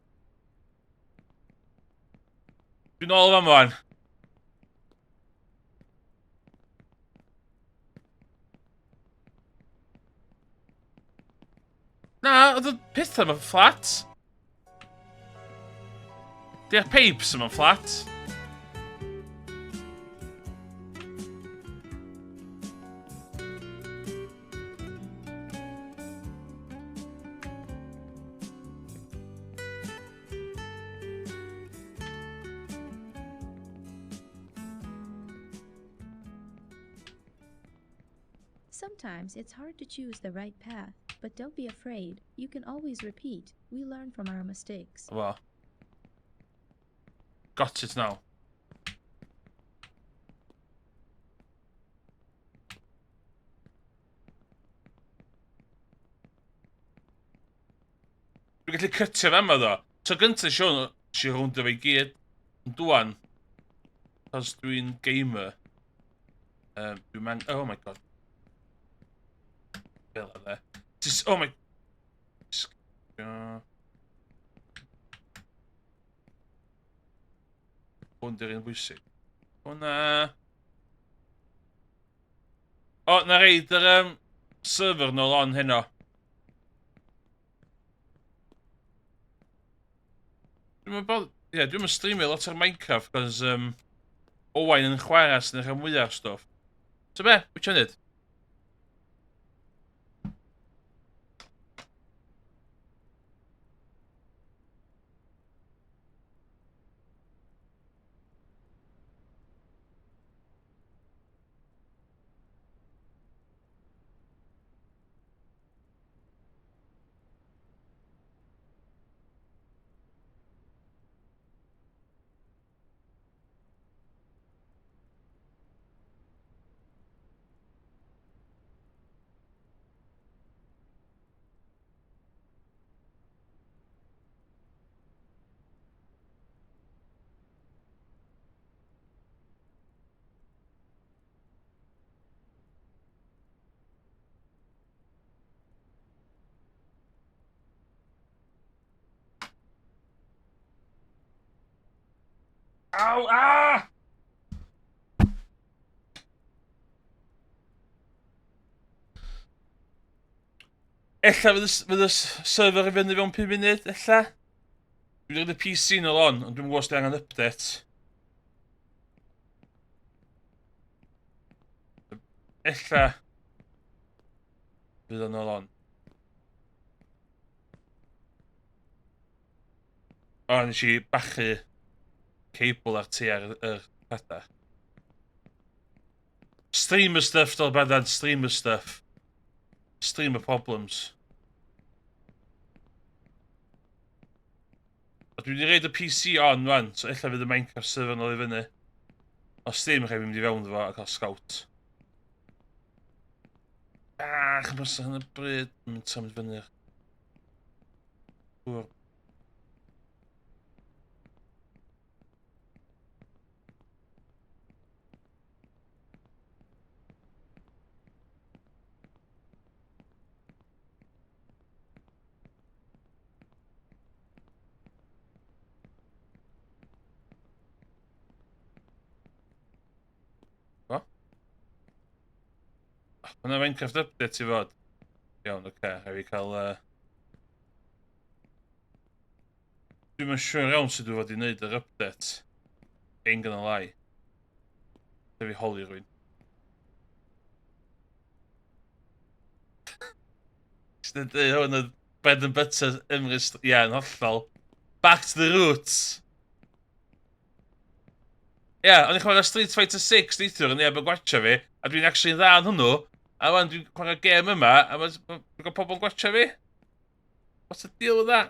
Dwi'n ôl fan fan. Na, oedd y pethau yma'n fflat. Di'r pipes yma'n fflat. Sometimes it's hard to choose the right path, but don't be afraid. You can always repeat. We learn from our mistakes. Well. Got it now. Dwi'n gallu cytio fe yma ddo. So gyntaf si rownd efo'i gyd. Yn dwan. Os dwi'n gamer. Dwi'n man... Oh my god. Fel yna. Oh my... Hwn di'r un bwysig. Hwna... O, na reid yr server nôl on heno. Dwi'n streamio lot o'r Minecraft, cos Owain yn chwarae sy'n eich am mwyaf stwff. So be, wyt ti'n neud? Aw, ah! Ella fydd y server i fyny fewn 5 munud, ella? Dwi'n dweud y PC nôl on, ond dwi'n gwybod os di angen update. Ella fydd o'n nôl on. O, nes i bachu cable ar tu ar y pethau. Streamer stuff, dal badan, streamer stuff. Streamer problems. A dwi wedi reid y PC on rwan, so ella fydd y Minecraft server nôl i fyny. Os ddim, rhaid i mynd i fewn efo a cael scout. Chymryd yn y bryd, mynd symud fyny. Hwna Minecraft update i fod. Iawn, oce, rhaid i cael... Dwi'n yn siŵr iawn sydd dwi'n fod i wneud yr update. Ein gynna lai. Rhaid i holi rwy'n. Sy'n dweud hwn y bread and butter ymrys... Ie, yn hollol. Back to the roots. Ie, ond i'n chwarae Street Fighter 6 neithwr yn neb yn gwatcha fi, a dwi'n actually dda yn hwnnw, a wan dwi'n chwarae gêm yma, a mae'n gael pobl yn gwatcha fi. What's the deal with that?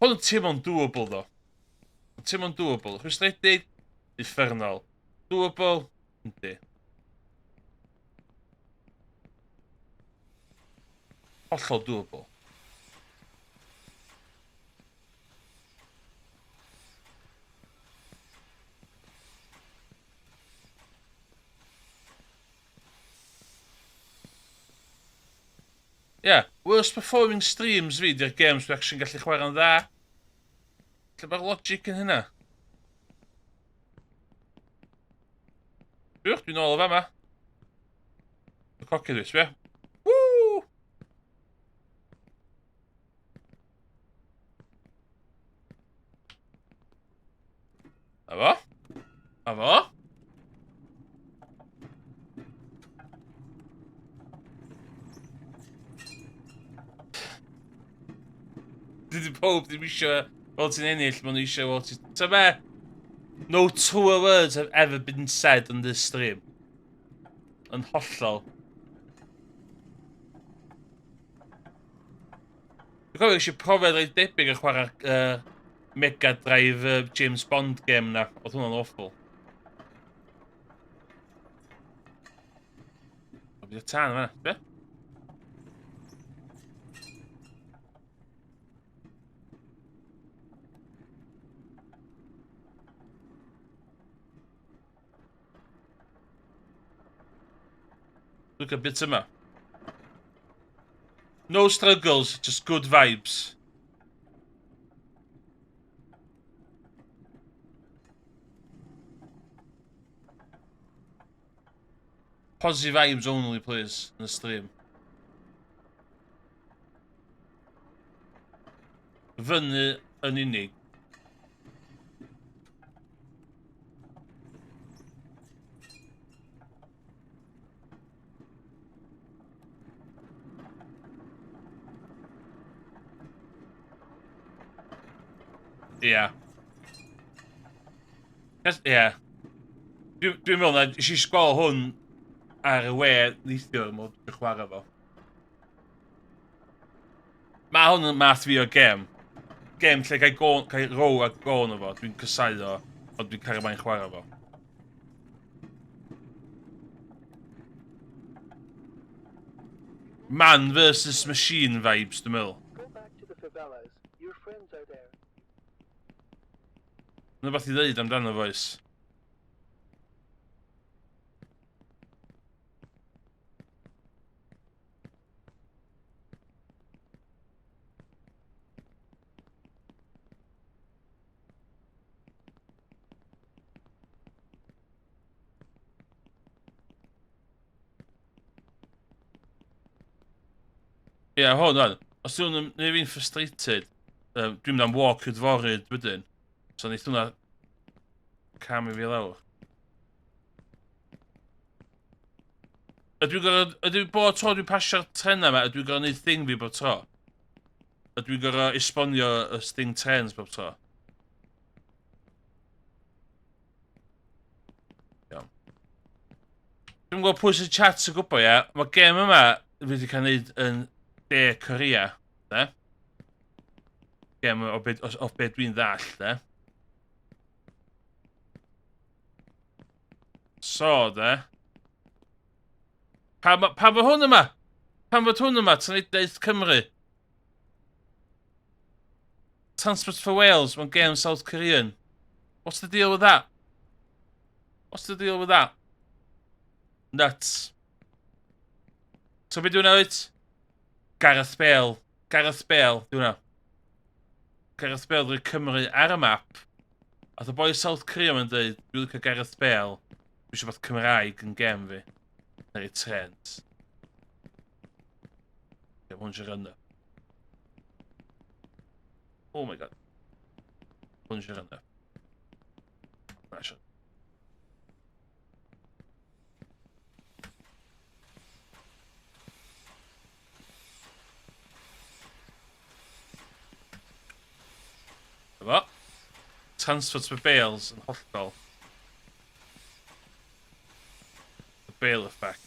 Hwn yn teimlo'n doable, ddo. Yn teimlo'n doable. Rhwystredig, uffernol. Doable, yndi. Hollol doable. Yeah, worst performing streams fi di'r games dwi actually'n gallu chwarae'n dda. Lle mae'r logic yn hynna? Dwi'n ôl o fa ma. Y coci dwi, sbio. Woo! A fo? A fo? Dydy pob ddim eisiau fel ti'n ennill, maen nhw eisiau fel ti'n... Ta be? No truer words have ever been said on this stream. Yn hollol. Dwi'n cofio eisiau profiad reit debyg yn chwarae Mega Drive James Bond game na. Oedd hwnna'n awful. O, bydd y tan yma, be? Look at bits yma. No struggles, just good vibes. Positive vibes only, please, in the stream. Fyny yn unig. Ia. Ia. Dwi'n meddwl na, eisiau sgwel hwn ar y we neithiwr mod dwi'n chwarae fo. Mae hwn yn math fi o gem. Gem lle cael row a gôn o fo. Dwi'n cysau o, ond dwi'n cael mae'n chwarae fo. Man versus machine vibes, dwi'n meddwl. Go back to the favelas. Your friends are there. Yna beth i ddeud amdano foes. Ie, hwn o'n. Os dwi'n neud fi'n frustrated, dwi'n mynd am walk ydforydd wedyn. So neith hwnna cam i fi lawr. Ydw bob tro dwi'n pasio'r tren yma, ydw i'n gorau neud thing fi bob tro? Ydw i'n gorau esbonio y sting trens bob tro? Iawn. Dwi'n gwybod pwy sy'n chat sy'n gwybod, ia. Mae gem yma fi wedi cael neud yn De Korea, de? Gem o be dwi'n ddall, de? So, de? Pa fo hwn yma? Pan fod hwn yma, Trinidaeth Cymru? Transport for Wales, mewn game South Korean. What's the deal with that? What's the deal with that? Nuts. So be dwi'n newid? Gareth Bale. Gareth Bale, dwi'n newid. Gareth Bale dwi'n Cymru ar y map. A the boi South Korea yn dweud, dwi'n licio Gareth Bale. Dwi'n eisiau bod Cymraeg yn gem fi. Neu trend. Ie, hwn eisiau rynna. Oh my god. Hwn eisiau rynna. Na, eisiau. Efo. Transfers for Bales yn hollol. The Bale effect.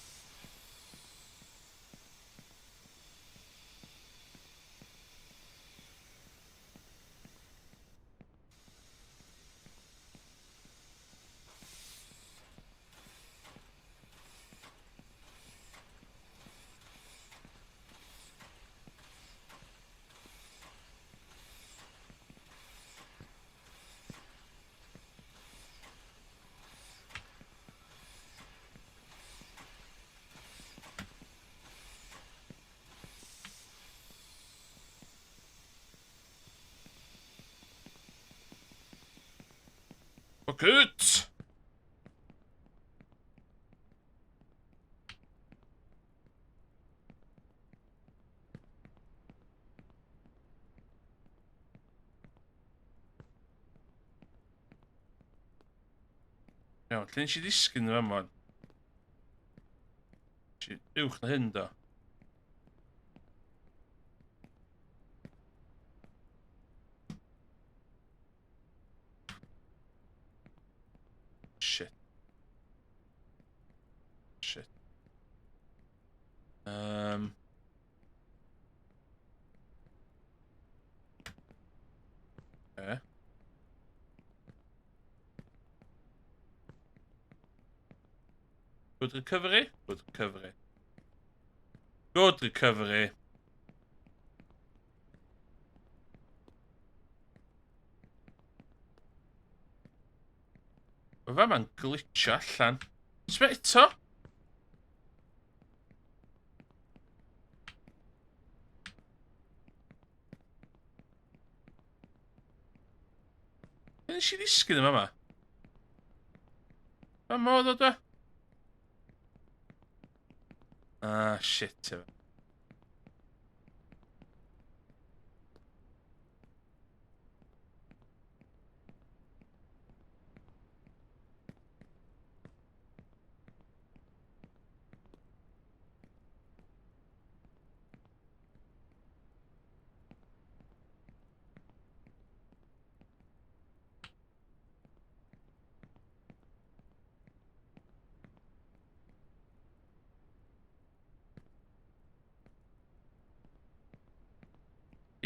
Good. Iawn, lle nes i ddisgyn yn fan? Uwch na hyn, do. Good recovery. Good recovery. Good recovery. Mae fe ma'n glitcho allan. Sbe eto? Be nes i ddisgyn yma? Fa modd o da? Ah, shit.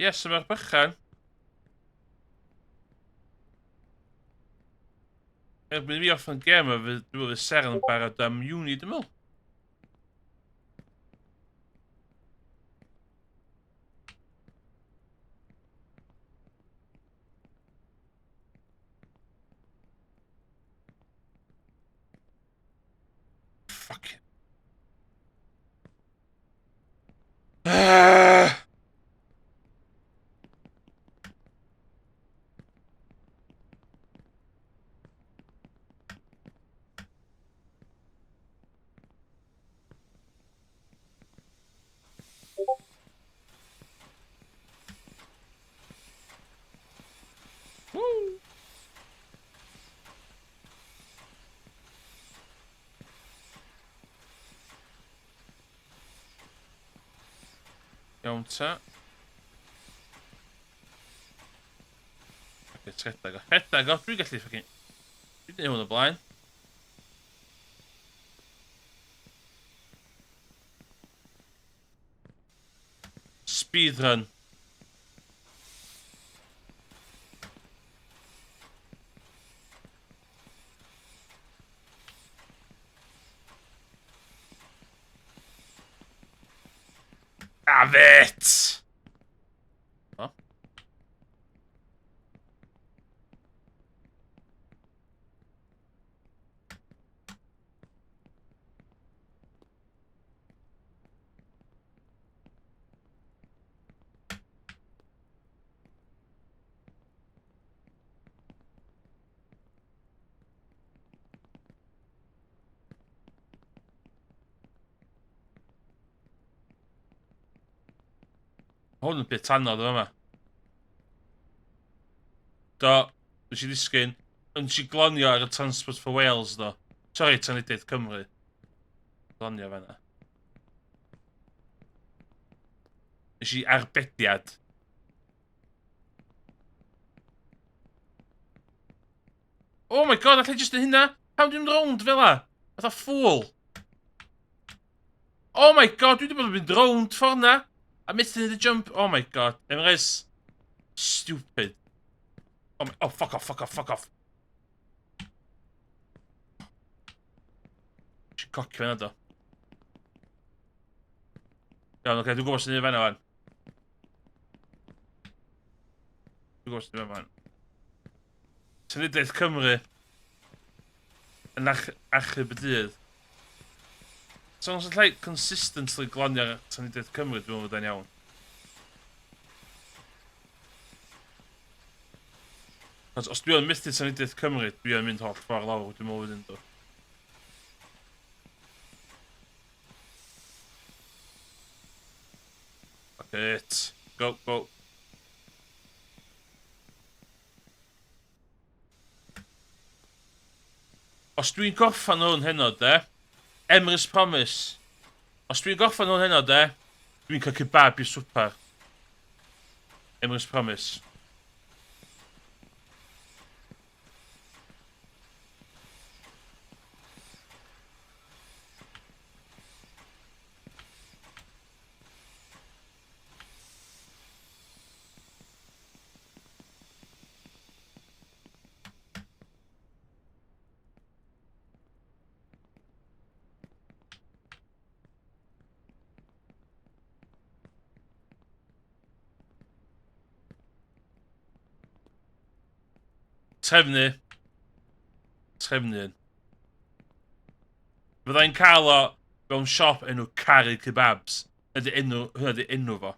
Yes, yma'r bychan. Erbyn fi off yn gem, dwi'n meddwl Seren yn barod am uni, dwi'n meddwl. Fuck. Ah! Woo! Iawn ta. Ok, rhedag o. Rhedag o, dwi'n gallu ffocin... Dwi'n dweud hwn o blaen. Speedrun. Have it! O. Hwn yn bit anodd yma. Do, nes i ddisgyn. Nes i glonio ar y Transport for Wales, do. Sorry, Tanediaeth Cymru. Glonio fan'na. Nes i arbediad. Oh my god, allai just yn hynna? Pam dwi'n rownd fel la? Fatha ffwl. Oh my god, dwi wedi bod yn mynd rownd ffordd na. A methu neud y jump. Oh my god. Emrys. Stupid. Oh, fuck off, fuck off, fuck off. Eisiau cocio fan'na, do. Iawn, oce, dwi'n gwybod sy'n ei fan'na fan. Dwi'n gwybod sy'n ei fan'na fan. Tanediaeth Cymru. Yn achub y dydd. So, os allai consistently glonio ar Tanediaeth Cymru, dwi'n meddwl bod e'n iawn. Os dwi yn mythu Tanediaeth Cymru, dwi yn mynd holl ffordd lawr, dwi'n meddwl wedyn, do. Fuck it. Go, go. Os dwi'n gorffan hwn heno, de, Emrys Promise. Os dwi'n gorffan hwn heno, de, dwi'n cael kebab i'r swper. Emrys Promise. Trefnu. Trefnu. Fyddai'n cael o mewn siop enw Caru Kebabs. Hwna di enw fo.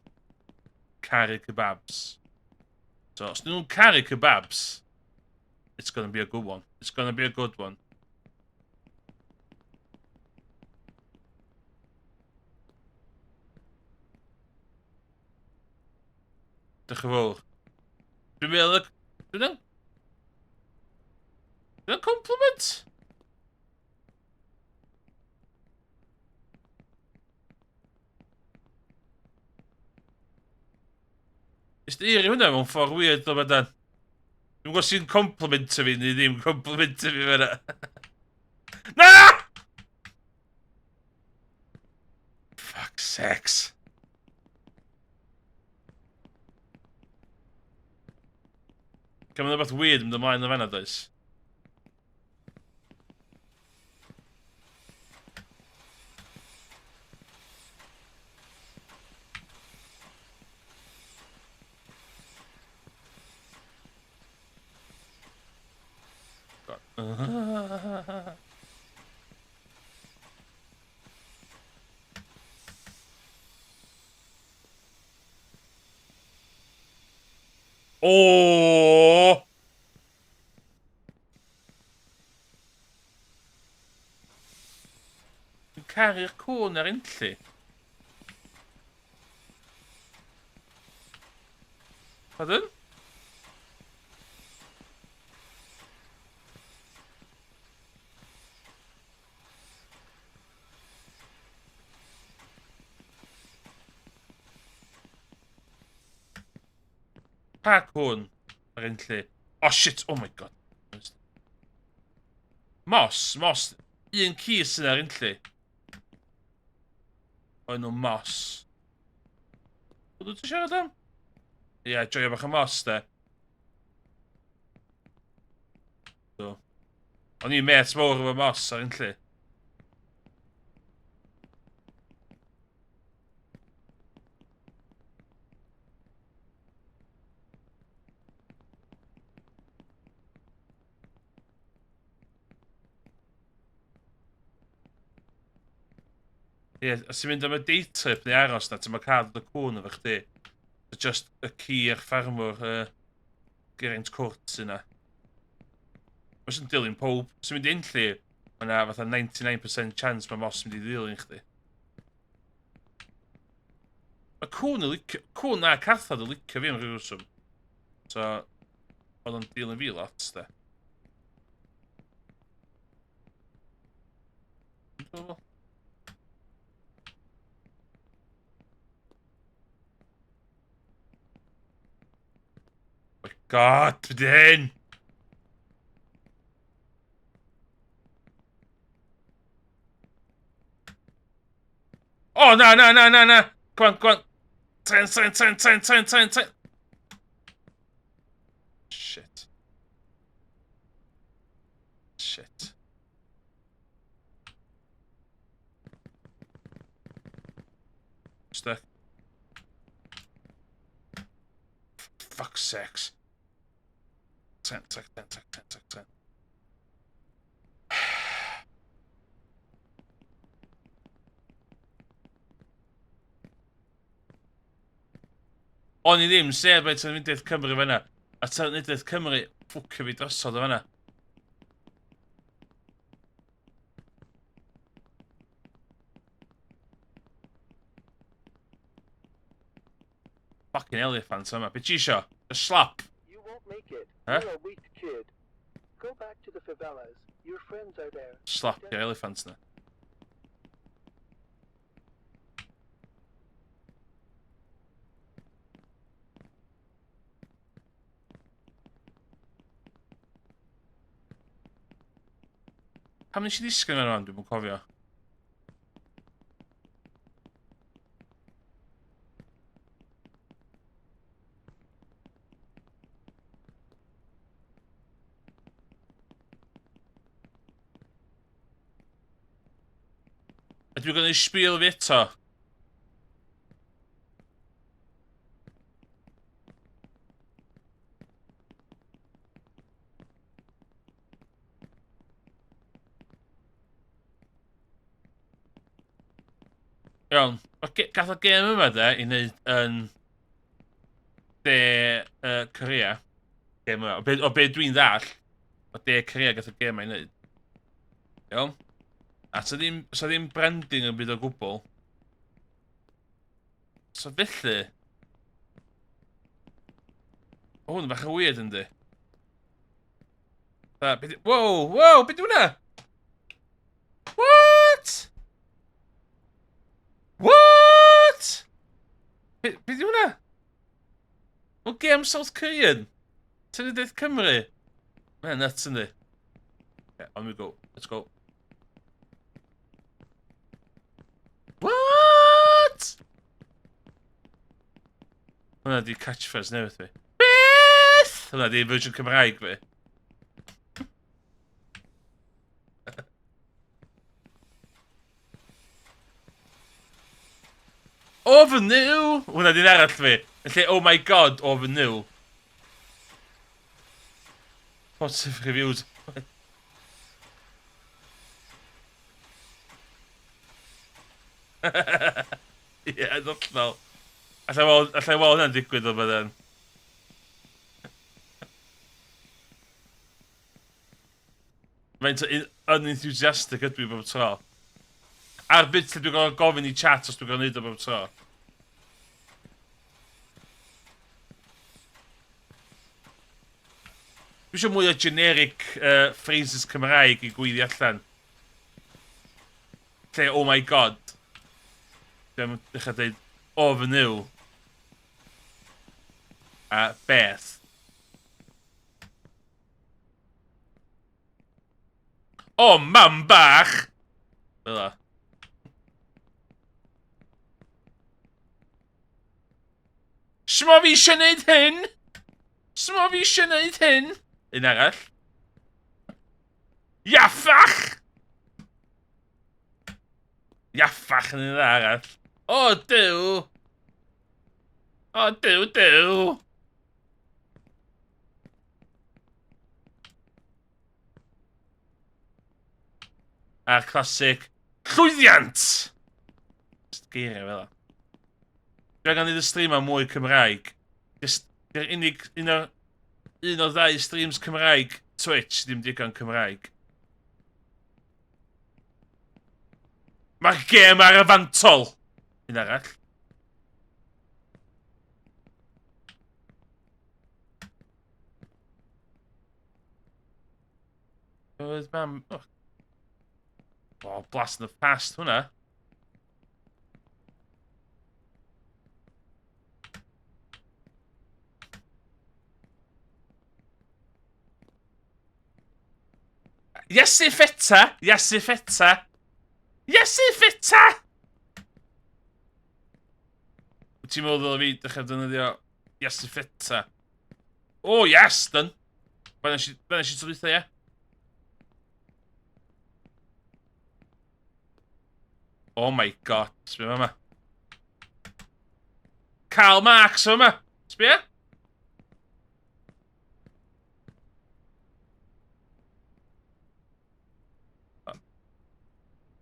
Caru Kebabs. So, os nhw'n caru kebabs, it's gonna be a good one. It's gonna be a good one. Diolch yn fawr. Dwi'n meddwl... Dwi'n compliment? Ys di eiri hwnna mewn ffordd weird o fadan? Dwi'n gwybod sy'n compliment fi, neu ddim compliment fi fyna. Na! Fuck sex. Gan mynd beth weird yn ymlaen o fanna, does? Oh! Dwi'n caru'r cwn ar unllu. Pardon? Pa cwn ar unllu? Oh shit, oh my god. Moss. Un ci sy'n ar unllu. O enw Moss. Dwi'n ti'n siarad am? Ie, joio bach o Moss, de. So. O'n i'n met mawr efo Moss ar unllu. Ie, os ti'n mynd am y day trip neu aros na, ti'n ma cael dod y cwn efo chdi. Just y ci a'r ffarmwr Geraint Cwrt sy'n na. Os yn dilyn pob, os ti'n mynd i unllu, mae yna fatha 99% chance mae Moss yn mynd i ddilyn chdi. Mae cwn a cathod yn licio fi am rhyw reswm. So, oedd o'n dilyn fi lot, de. God, dyn! Oh, na! Come on. Tren. Shit. Stuck. Fuck's sakes. Tren. O'n i ddim sef beth yn Unediaeth Cymru fanna. A ta Unediaeth Cymru, ffwcio fi drosodd o fanna. Fucking elephant yma. Be ti isio? A slap? You won't make it. Huh? You're a weak kid. Go back to the favelas. Your friends are there. Slap your elephants na. Pam nes i ddisgyn mewn rhan, dwi'n cofio. Ydw i'n gwneud sbîl fi eto? Iawn. Gath o gêm yma de i wneud yn de Korea. Gêm yma. O be dwi'n ddall. O de Korea gath o gêm yma i wneud. Iawn. A sa ddim branding yn byd o gwbl. So felly... O, hwn yn bach yn weird yndi. Wow, beth yw hwnna? What? What? Beth yw hwnna? O gêm South Korean? Tynnudaeth Cymru? Mae'n nuts yndi. Okay, on we go. Let's go. What? Hwna di catchphrase newydd fi. Beth? Hwna di version Cymraeg fi. O fy nhw! Hwna di'n arall fi. Felly, oh my god, o fy nhw. Positive reviews. Ie, ddollol. Alla i weld hynna'n digwydd o bydden. Mae'n unenthusiastic ydw i bob tro. A'r bit lle dwi'n gorfod gofyn i chat os dwi'n gorfod neud o bob tro. Dwi eisiau mwy o generic phrases Cymraeg i gweiddi allan. Lle, oh my god. Dwi'n dechrau dweud, o fy nhw. A beth. O, mam bach! Fel o. Smo fi eisiau neud hyn? Smo fi eisiau neud hyn? Un arall. Iaffach! Iaffach yn un arall. O, dyw! O, dyw! A'r classic llwyddiant! Just geiriau fel o. Dwi'n gan neud y stream am mwy Cymraeg. Just, unig, un o'r ddau streams Cymraeg Twitch, ddim digon Cymraeg. Mae'r gêm ar y fantol! Un arall. Oedd mam... Oh, blast in the past, hwnna. Iesu ffeta! Iesu ffeta! Iesu ffeta! Wyt ti'n meddwl fi dechrau defnyddio Iesu ffeta? O, yes, dyn! Fe nes i trwytho, ie? Oh my god, sbio yma. Karl Marx yma! Sbio?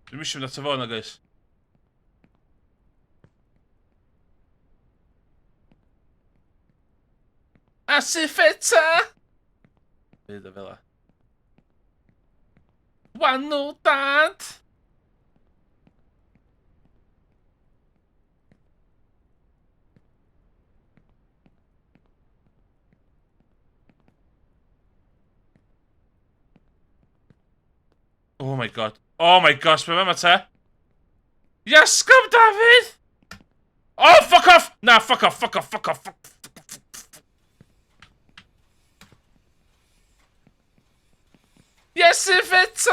Dwi'n eisiau mynd at y fo yna, guys. Iesu ffeta! Fydd o fel o. Wanwl dad! Oh my god. Oh my gosh, be yma te? Yes, come David! Oh, fuck off! Nah, fuck off. Yes, if it's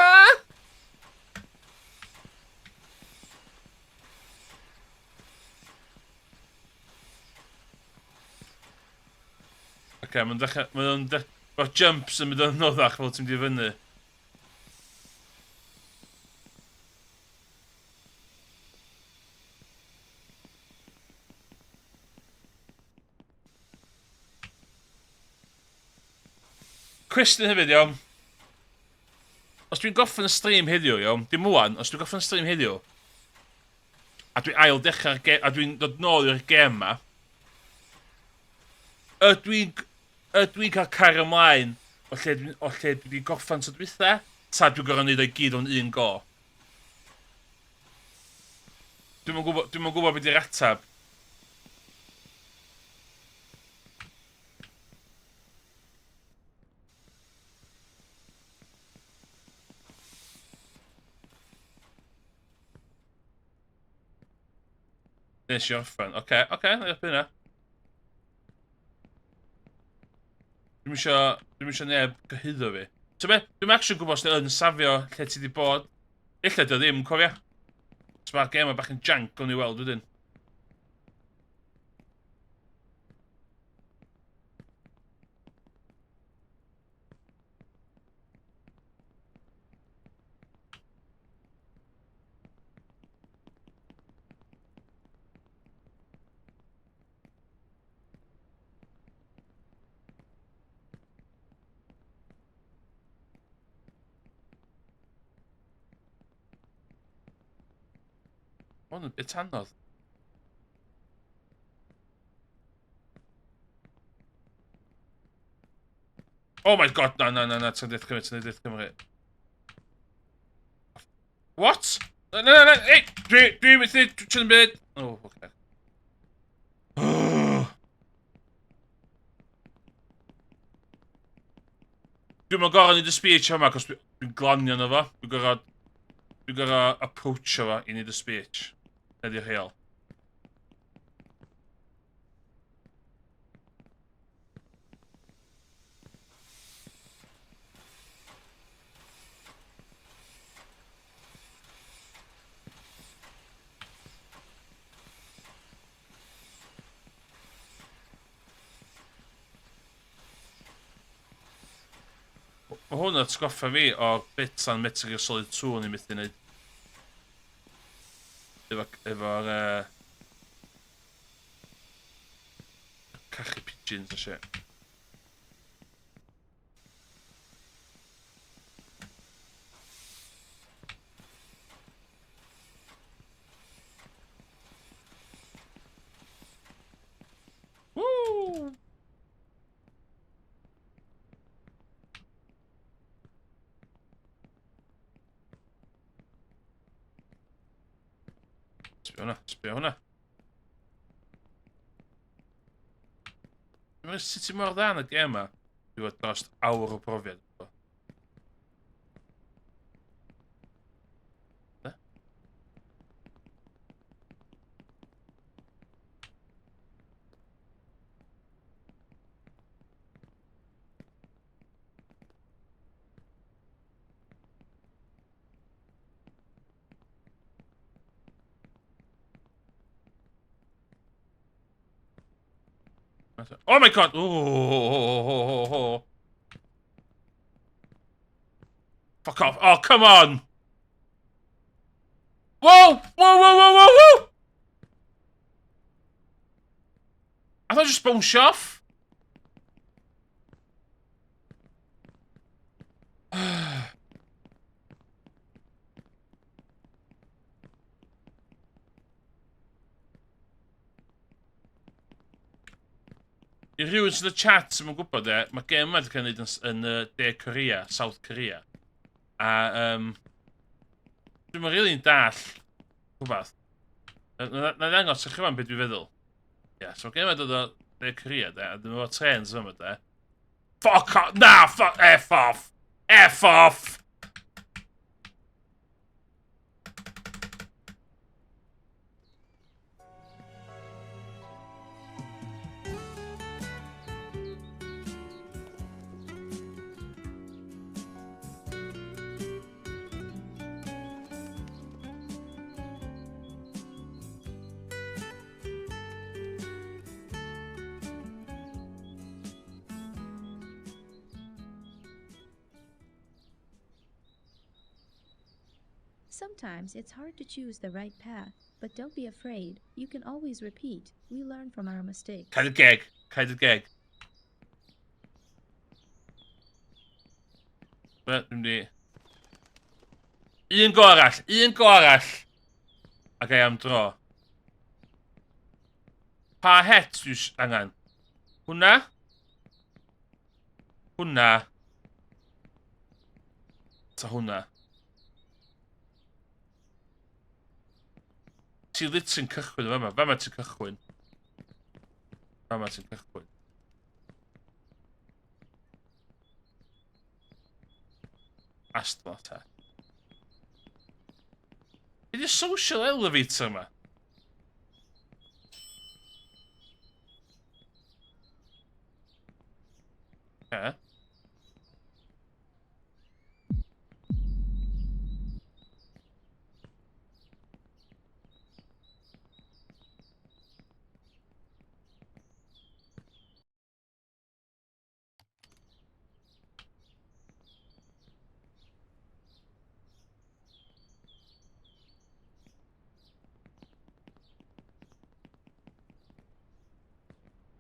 Okay, mae'n dechrau... Mae'r jumps yn mynd o'n noddach fel ti'n mynd i fyny. Cwestiwn hefyd, iawn. Os dwi'n goffan y stream heddiw, iawn, dim mwan, os dwi'n goffan y stream heddiw, A dwi ail dechrau'r gem, a dwi'n dod nôl i'r gem ma. Ydw i'n cael cario ymlaen o lle dwi wedi goffan tro dwytha, ta dwi'n gorfod neud o'i gyd o'n un go. Dwi'm yn gwybod beth yw'r atab. Nes i orffen. Oce, na erbyn yna. Dwi'm isio neb gyhyddo fi. So be, dwi'm actually gwybod os ni yn safio lle ti wedi bod. Illa dy ddim, cofia. Os mae'r gem bach yn jank, o'n i weld wedyn. Hwn yn bit anodd. Oh my god, na, ti'n dweud Cymru. What? Na, ei, dwi'n methu, dwi'n byd. Oh, oce. Dwi'n mynd gorau neud y speech yma, cos dwi'n glanio na fo. Dwi'n gorau approach o fo i neud y speech. Nid i'r rheol. Mae hwn yn atgoffa fi o'r bit a'n Metal Gear Solid 2 o'n i'n mythu wneud. Efo'r cachu pigeons a shit. Woo! Sbio hwnna. Sut ti mor dda yn y gem ma? Dwi fod dros awr o brofiad. Oh my god! Oh. Fuck off. Oh, come on! Whoa! I thought I just bounced off. I rhywun sydd y chat sy'n mwyn gwybod mae gem yma wedi cael ei wneud yn De Korea, South Korea. A dwi'n rili'n really dall rhywbeth. Na ddangos i chi fan beth dwi'n feddwl. Ie, so gem yma dod o De Korea, a dwi'n meddwl trens yma, de. Fuck off! Na, fuck! F off! F off! Sometimes it's hard to choose the right path, but don't be afraid. You can always repeat. We learn from our mistakes. Caid y geg. Dwi'n di... Un go arall. A gai am dro. Pa het dwi angen? Hwna? Hwna? Ta hwna? Ti lit sy'n cychwyn o fama ti'n cychwyn. Fama ti'n cychwyn. Astla ta. Ydy'r social elevator yma? Okay.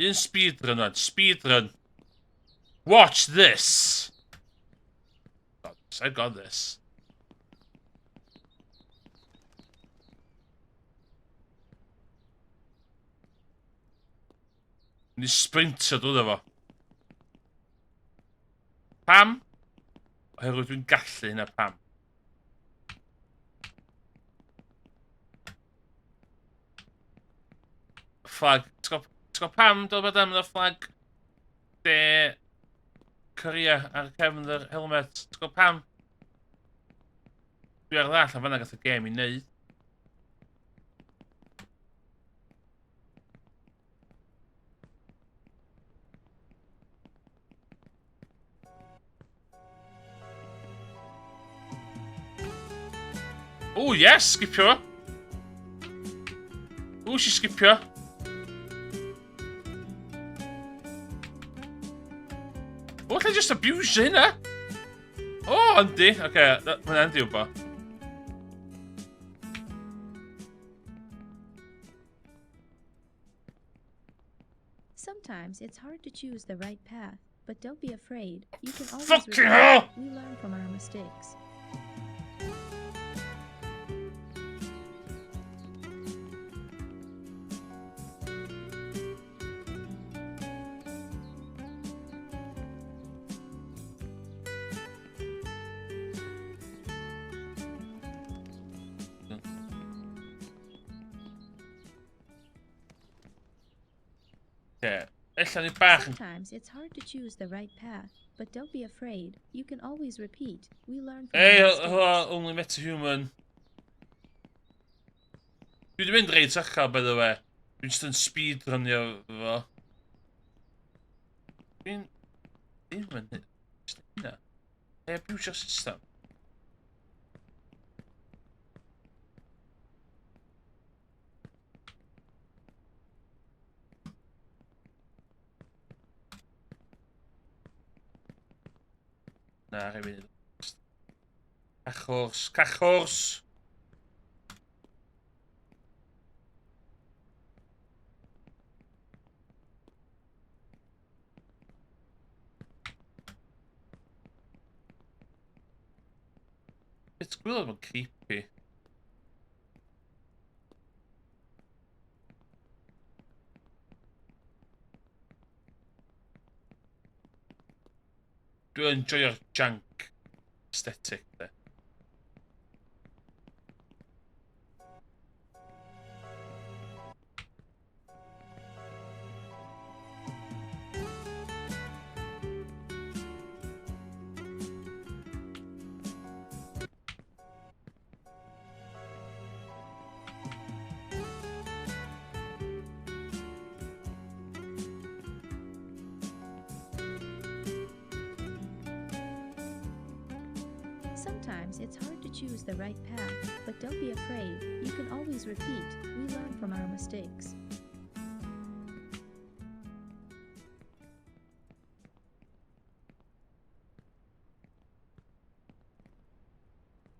Un speedrun on. Speedrun. Watch this. I got this. Ni sprintio drwy fo. Pam? Oherwydd dwi'n gallu hynna pam. Flag. T'w gwybod pam dod bod am y flag de Korea ar cefn yr helmet? T'w gwybod pam? Dwi ar ddall a fanna gath y gêm i neud. O, yes! Skipio! O, si skipio! O, lle just abuse hynna? O, yndi. Oce, mae'n yndi wba. Sometimes it's hard to choose the right path, but don't be afraid. You can always Fucking hell! We learn from our mistakes. Ella ni bach yn... Sometimes it's hard to choose the right path, but don't be afraid. You can always repeat. We learn from Hey, our mistakes. hello, only meta-human. Dwi wedi mynd reit achal, by the way. Dwi'n just yn speedrunio fo. Dwi'n... Ddim yn... Just hynna. Hey, abuse your system. Na, rhaid fi wneud. Cachors, cachors! It's gwylod yn creepy. Dwi'n enjoyo'r junk aesthetic, de. Sometimes it's hard to choose the right path, but don't be afraid. You can always repeat. We learn from our mistakes.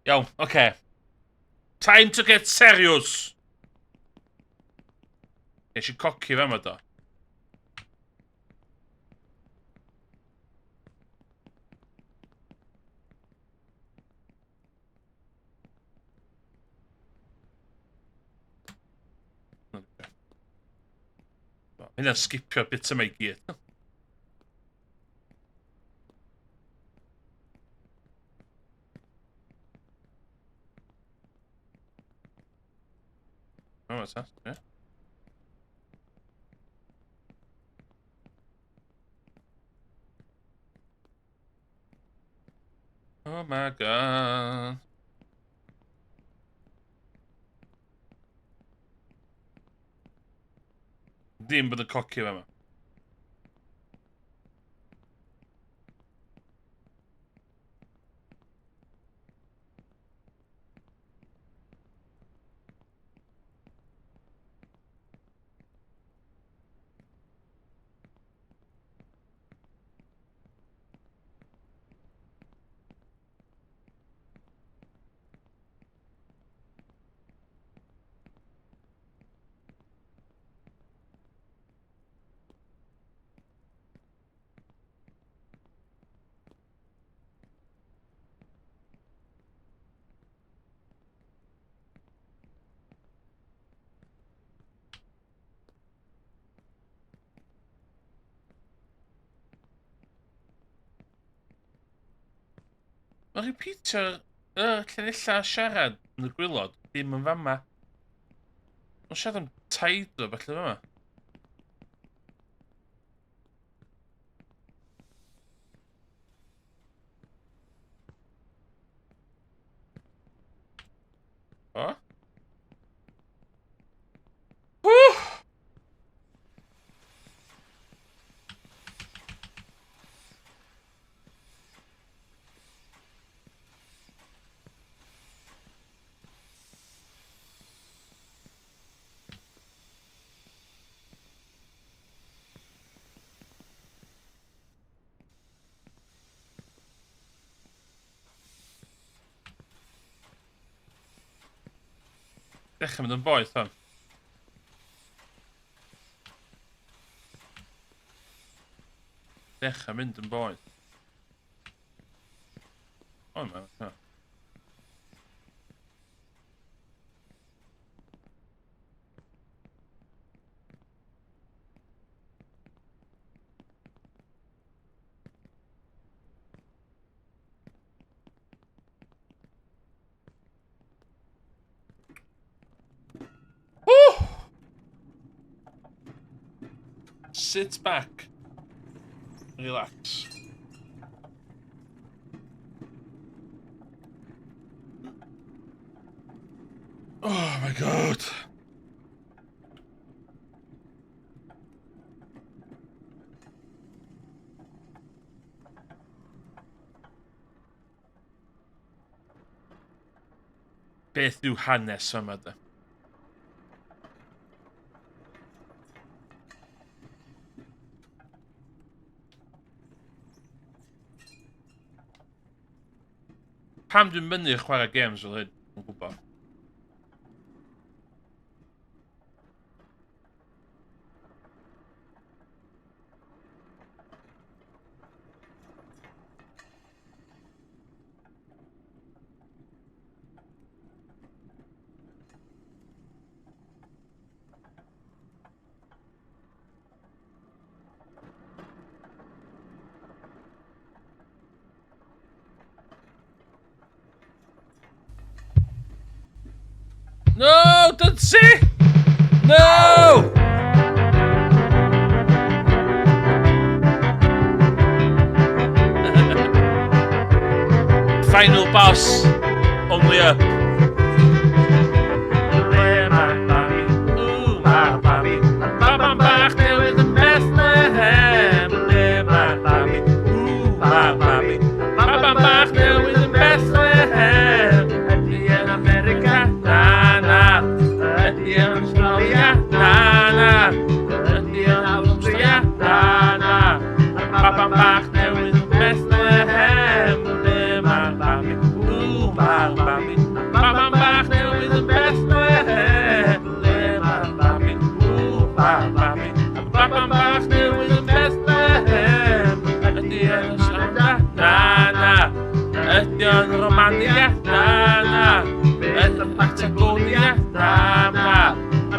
Iawn, oce. Time to get serious! Nes i coci fe yma, do. hynna'n skipio'r bit yma I gyd. Oh, what's that? Yeah. Oh my god. Dim bod y coci fe yma. Mae repeatio llenilla siarad yn y gwylod dim yn fama. Mae'n siarad am taid o felly fama. O? Woo! Dechrau mynd yn boeth hon. Dechrau mynd yn boeth. O, yma. Sit back. Relax. Oh my god. Beth yw hanes yma de? Pam dwi'n mynnu chwarae games fel hyn? Yn gwybod. No, don't see! No! Final boss. Only up. Ooh, my baby. Babam bach newydd yn Bethlehem. My baby. Ooh, my baby. Babam bach newydd yn Bethlehem. Ydy yn America. Ydy yn Australia, na. Ydy yn Austria, na. Babam bach newydd yn Bethlehem. My baby, ooh, my baby. Babam bach newydd yn Bethlehem. My baby, ooh, my baby. Babam bach newydd yn Bethlehem. Ydy yn Australia, na. Ydy yn Romania, na. Ydy yn Patagonia, na.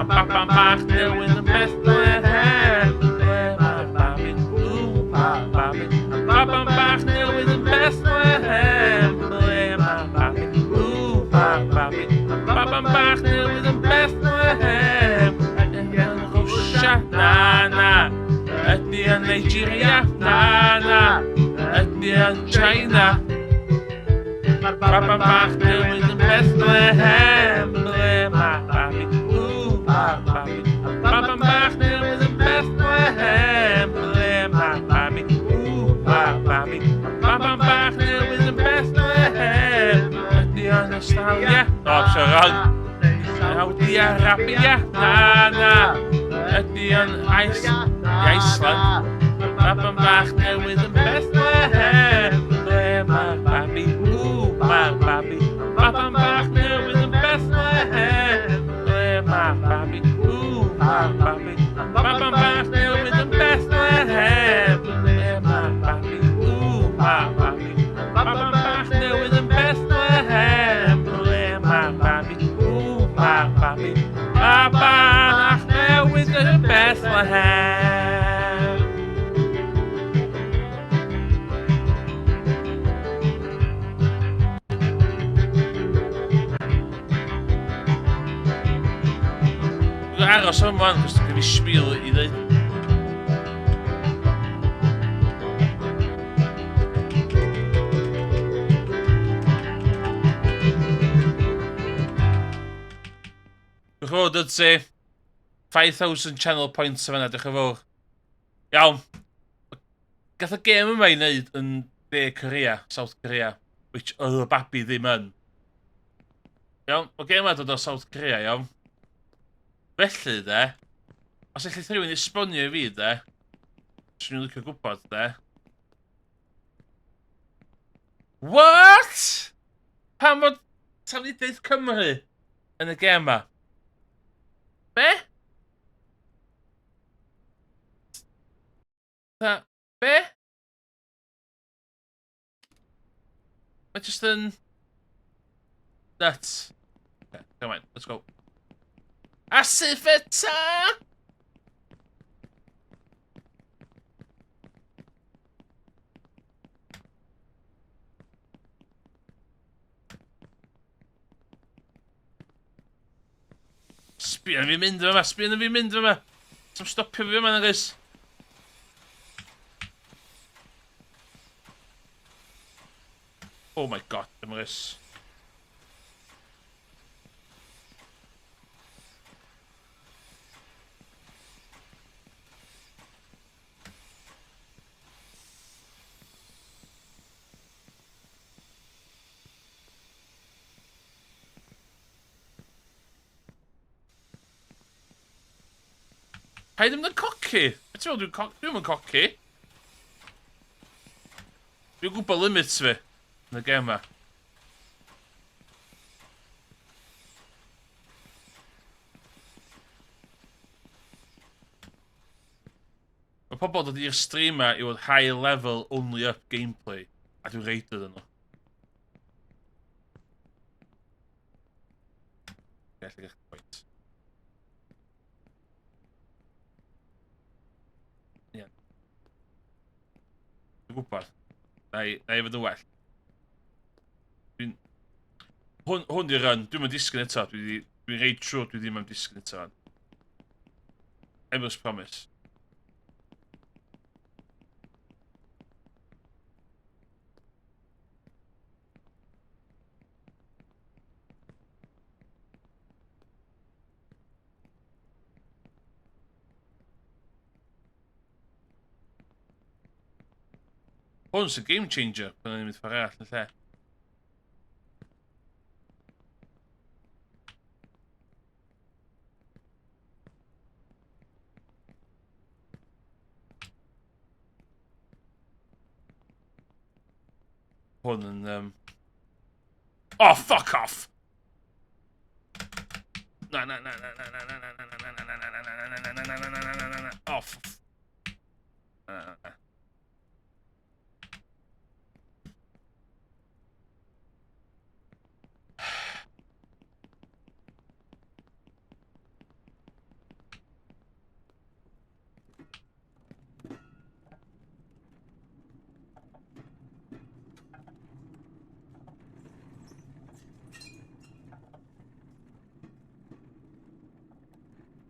Babam bach newydd yn Bethlehem. yn China. Baban bach newydd yn Bethlehem. Ble mae babi? Ww, mae babi. Baban bach newydd yn Bethlehem. Ble mae babi? Ww, mae babi. Baban bach newydd yn Bethlehem. Ydy o'n Australia? O, so wrong. Saudi Arabia? Na. Ydy o'n Iceland? Baban bach newydd yn Bethlehem. Ble mae babi? Ww, mae babi. Baban bach newydd yn Bethlehem. Ble mae babi? Ww, mae babi. Baban bach newydd yn Bethlehem. Ble mae babi? Ww, mae babi. Baban bach newydd yn Bethlehem. Ble mae babi? Ww, mae babi. Baban bach newydd yn Bethlehem. Aros am wan, cos dwi'n sbïl I ddweud. Dwi'n fawr, dyd se 5,000 channel points o fanna, dwi'n fawr. Iawn. Gath y gêm yma I wneud yn De Korea, South Korea, which oedd y babi ddim yn. Iawn, o gêm yma dod o South Korea, iawn. Felly, de, os eich rhywun esbonio I fi, de, swn i'n licio gwybod, de. What? Pam fod Trafnidaeth Cymru yn y gêm ma? Be? Be? Mae just yn... nuts. Okay, come on, let's go. Asif eta! Sbio na fi mynd yma, sbio na fi mynd yma. Sam stopio fi yma, nagos. Oh my god, nagos. Paid yn coci. Beth ti'n meddwl dwi'n yn coci? Dwi'n gwybod limits fi yn y gêm ma. Mae pobl dod i'r stream ma I fod high level only up gameplay a dwi'n reid ydyn nhw. Gallu eich pwynt. Dwi'n gwybod. Na I fod yn well. Hwn di'r run. Dwi'n mynd disgyn eto. Dwi'n reid trwy dwi ddim yn disgyn eto run. Emrys promise. Hwn sy'n game changer pan ni'n mynd ffordd arall yn lle. Hwn yn... Oh, fuck off! Na. Oh,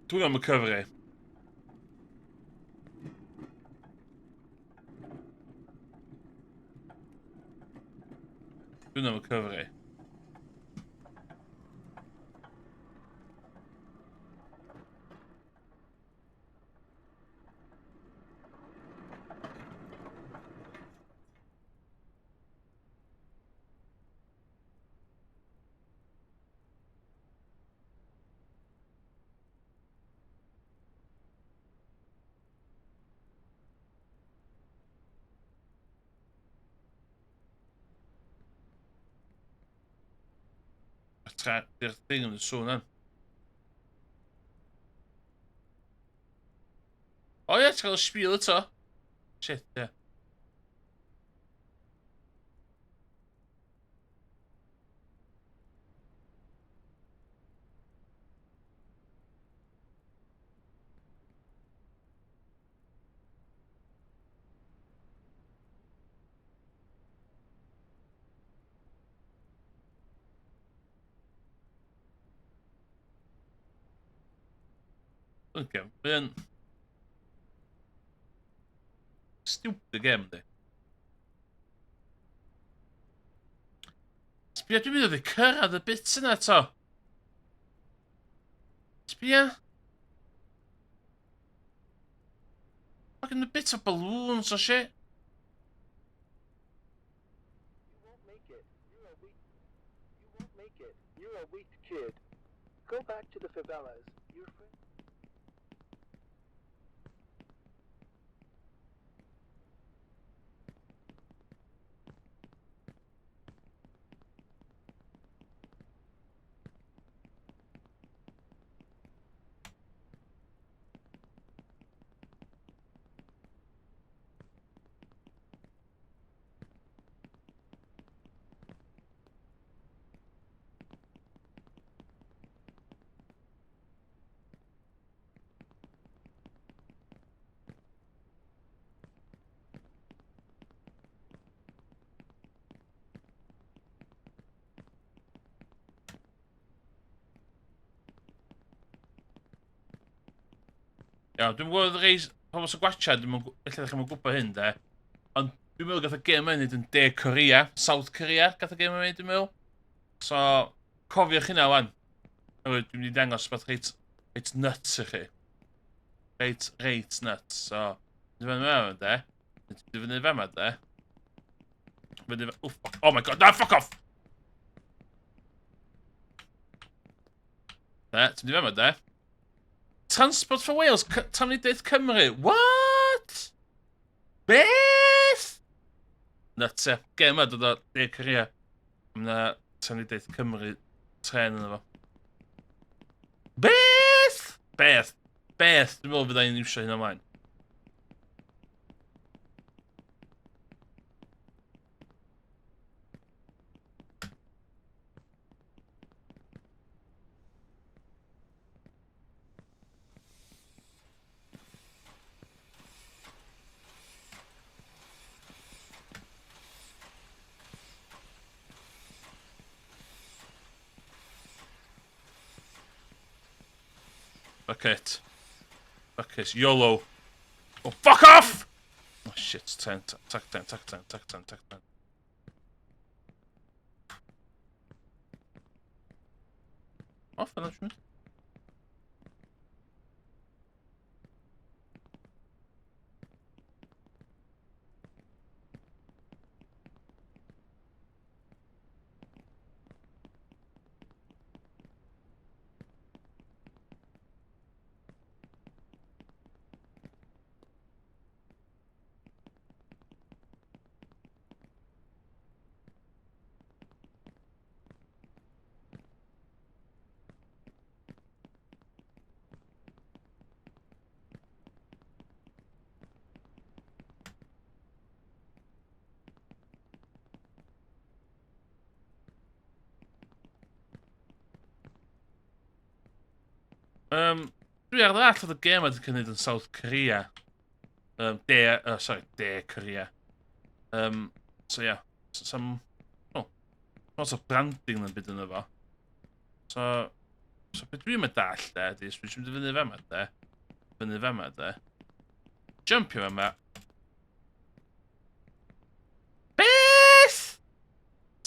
Dwi'n am y cyfri. Dwi'n am y cyfri. Di'r thing yn y sŵn an. O ie, ti'n cael y sbiel eto. Shit, ie. Okay, mae'n stupid game, di. Sbia, dwi'n mynd oedd i cyrraedd y bits yna, to. Sbia. Fucking a bit of balloons o shit. You won't make it. You're a weak. You won't make it. You're a weak kid. Go back to the favelas. Your friend. Iawn, dwi'n gwybod y reis pobl sy'n gwachad, ella ddech chi'n gwybod hyn, de. Ond dwi'n meddwl gath y gêm yn yn De Korea, South Korea, gath y gêm yn dwi'n meddwl. So, cofiwch hynna wan. Dwi'n mynd i dangos beth reit nuts i chi. Reit nuts. So, dwi'n fynd yma, de. Dwi'n fynd yma, de. Oh my god, no, fuck off! De, ti'n mynd yma, de. Transport for Wales, Tamnidaeth Cymru. What? Beth? Nuts, e. Ge yma dod o De Korea. Yna Tamnidaeth Cymru tren yna fo. Beth? Beth? Dwi'n meddwl fydd i'n iwsio hyn ymlaen. Fuck it. Fuck it. YOLO. Oh, fuck off! Oh, shit. Tac 10. Off, yna, dwi'n mynd. Dwi ar ddall oedd y gêm wedi cynnig yn South Korea. De Korea. So yeah, some lots of branding yn byd yn efo. So beth dwi'n mynd dall, de, di, dwi'n mynd i fyny fema, de. Fyny fema, de. Jumpio fema. Beth?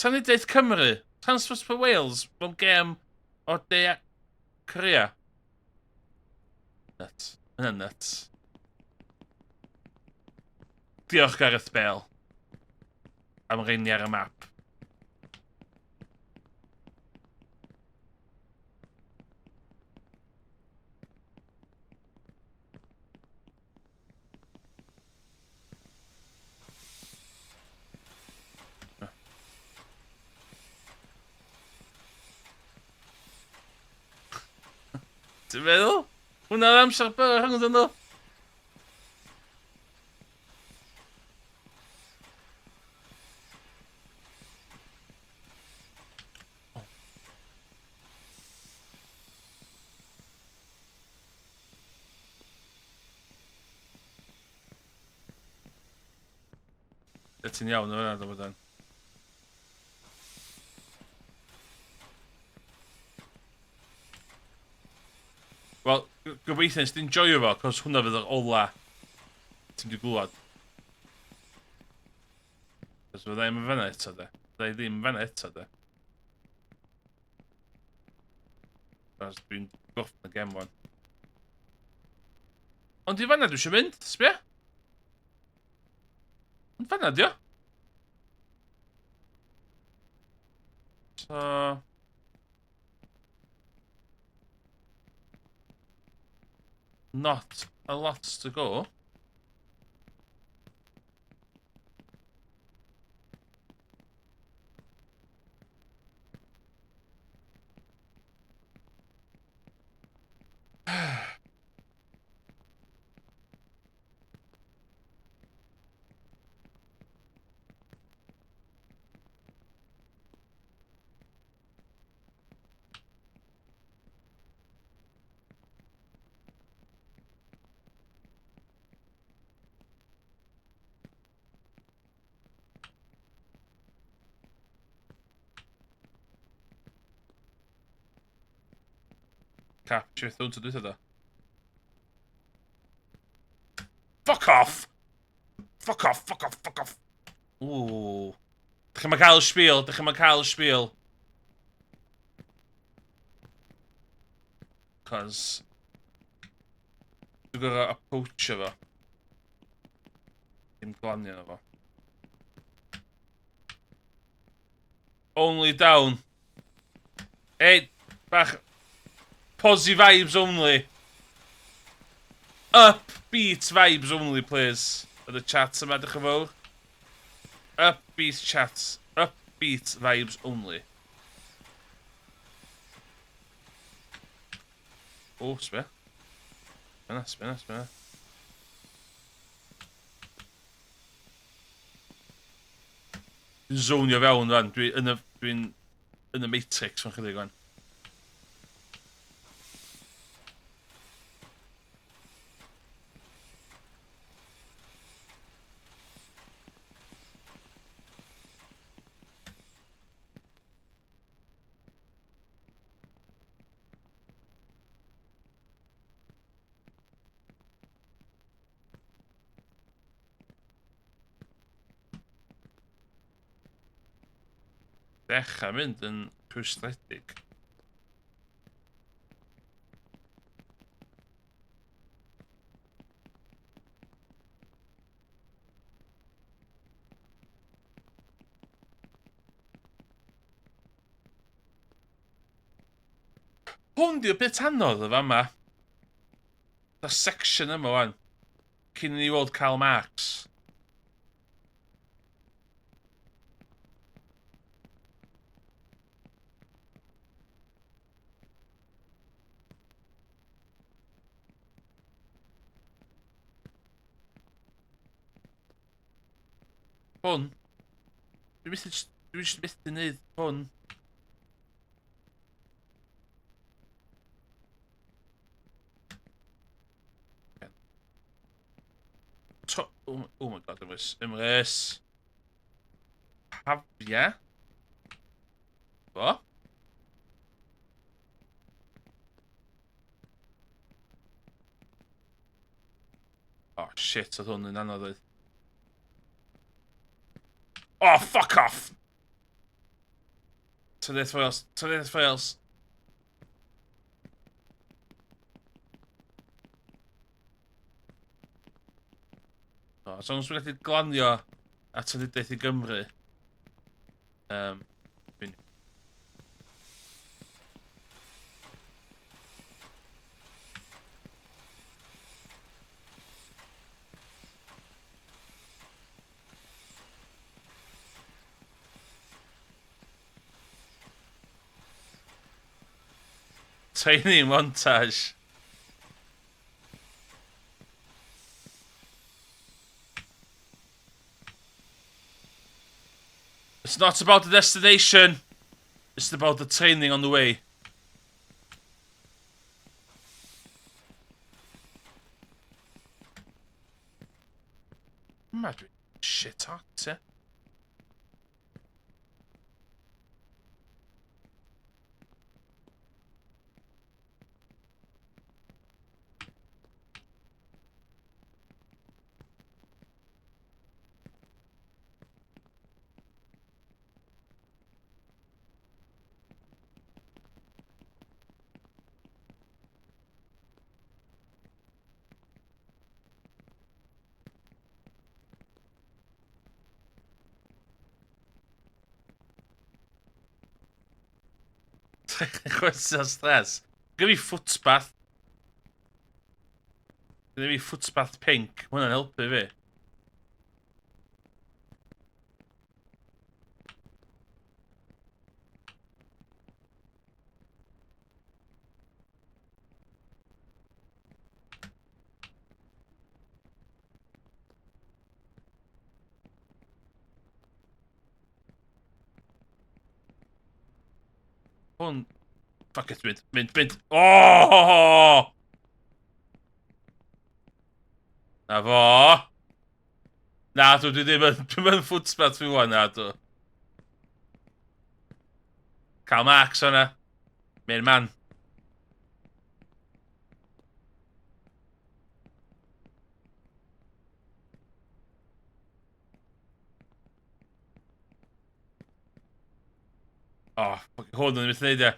Tanediaeth Cymru. Transfers for Wales. Mewn gêm o De Korea. Nuts. Yna'n nuts. Diolch Gareth Bale. Am reini ar y map. Ti'n meddwl? Hwna'r amser byr rhwng nhw. Ti'n iawn o fyna, dy bod yn. Wel, gobeithio nes ti'n joio fo, cos hwnna fydd yr ola ti'n di glwad. Cos fydda i'm yn fyna eto de. Fydda i ddim yn fyna eto de. Cos dwi'n goff na gem wan. Ond i fyna dwi eisiau mynd, sbia? Ond fyna dio. So... Not a lot to go. Cap, ti beth o'n to dweud da? Fuck off! Fuck off, fuck off, fuck off! Ooh. Dych chi'n cael y sbiel, dych chi'n cael y sbiel. Cos... Dwi'n gorau approachio fo. Dim glanio na fo. Only down. Hey, bach... Posy vibes only. Upbeat vibes only, please. Yn y chat yma, dych chi'n fawr. Upbeat chat. Upbeat vibes only. O, sbia. Sbia, sbia, sbia. Dwi'n zonio fewn fan. Dwi'n yn y Matrix fan chydig fan. Dechrau mynd yn pwysledig. Hwn di'r bit anodd o fama. The section yma wan. Cyn i ni weld Karl Marx. Hwn. Dwi byth yn neud hwn. Oh my god, Ymrys. Hafia. Bo? Oh shit, oedd hwn yn anodd oedd. Oh, fuck off! Tynedd Wales. Tynedd Wales. O, so os dwi'n gallu glanio at Tynedaeth i Gymru. Fyny. Tiny montage. It's not about the destination. It's about the training on the way. Ma dwi'n shit hot, ie. Chwerthin stress. Give me footbath. Give me footbath pink. Ma' hwnna'n helpu fi. Hwn... Fuck it, mynd. Oh! Na fo. Na, dwi ddim yn footbath fi wan, na dwi. Cael marks o'na. Mae'n man. Oh, fucking hwn yn mynd i neud e.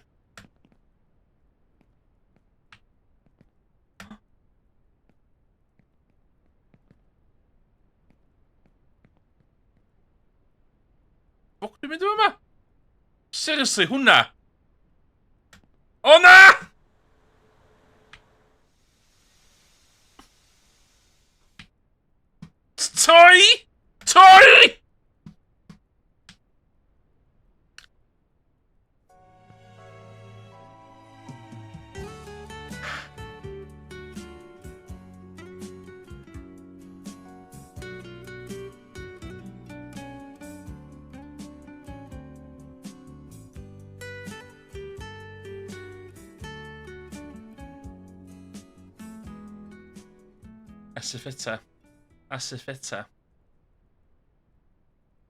Fuck, dwi'n mynd yma? Seriously, hwnna? O na! Toi! Toi! Asifeta.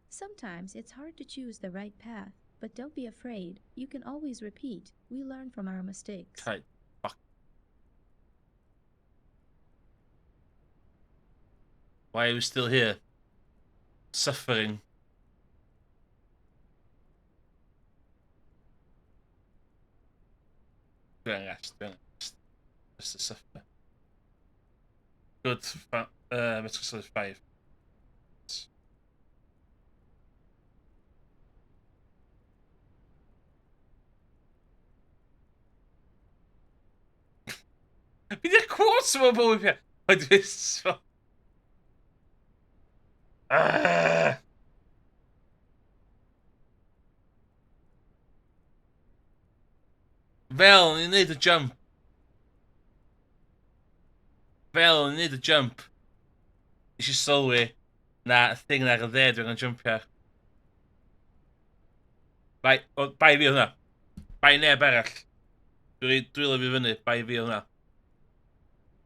Sometimes it's hard to choose the right path, but don't be afraid. You can always repeat. We learn from our mistakes. Kai. Fuck. Why are we still here? Suffering. Dwi'n rest. Just to suffer. Good. Let's go to 5. Fi di'r quotes yma bywyd fi. Oedd fi so... Fel, ni'n neud y jump. Nes i sylwi na y thing ar y dde dwi'n jumpio. Bai fi hwnna. Bai neb arall. Dwi'n lyfio fyny, bai fi hwnna.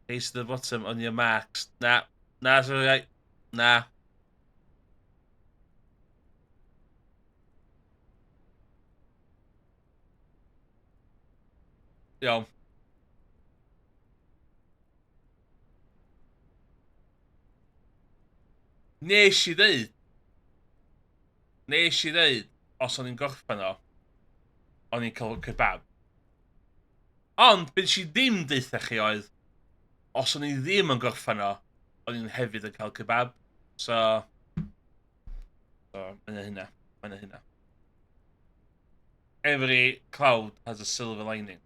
Race to the bottom on your marks. Na, sorry, right. Na. Iawn. Nes i ddeud, os o'n i'n gorffen o, o'n i'n cael kebab. Ond, beth si ddim deitha chi oedd, os o'n i ddim yn gorffan o, o'n i'n hefyd yn cael kebab. So yna hynna. Yna hynna. Every cloud has a silver lining.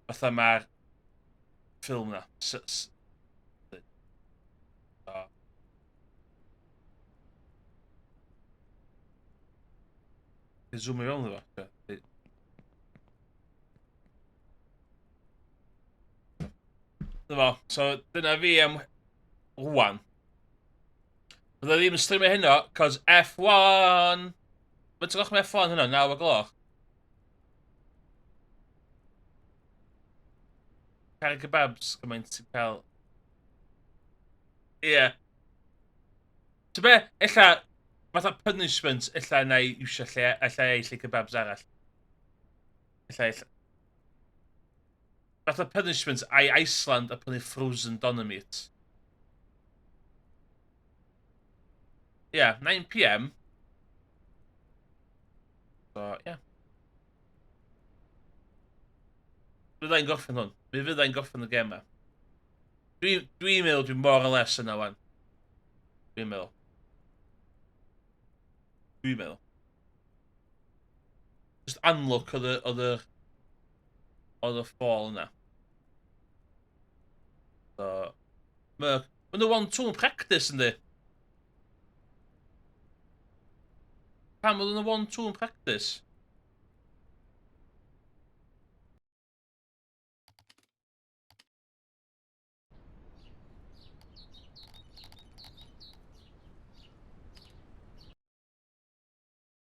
Fatha mae'r ffilm na. Zoom i fewn efo. Dyma, so dyna fi am rwan. Bydda ddim yn streamio hynna, cos F1! Mae'n ti'n gwybod F1 hynna, 9 o gloch? Cari kebabs, gymaint ti'n cael... Ie. Ty be, illa, fatha punishment, illa na i iwsio lle kebabs arall. Illa. Fatha punishment, ai Iceland a prynu frozen doner meat. Yeah, 9 PM. So, yeah. Fyddai'n gorffen hwn. Mi fyddai'n gorffen y gem ma. Dwi'n meddwl dwi'n more or less yna wan. Dwi'n meddwl. Just unlock oedd y fall yna. So, mae'n nhw 1-2 yn practice yndi? Pam oedd nhw 1-2 yn practice?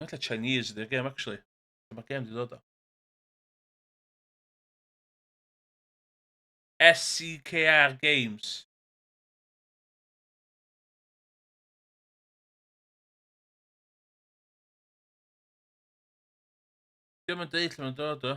Mae'n Chinese ydy'r game, actually. Mae'r game di dod o. SCKR Games. Diolch yn deud lle mae'n dod o.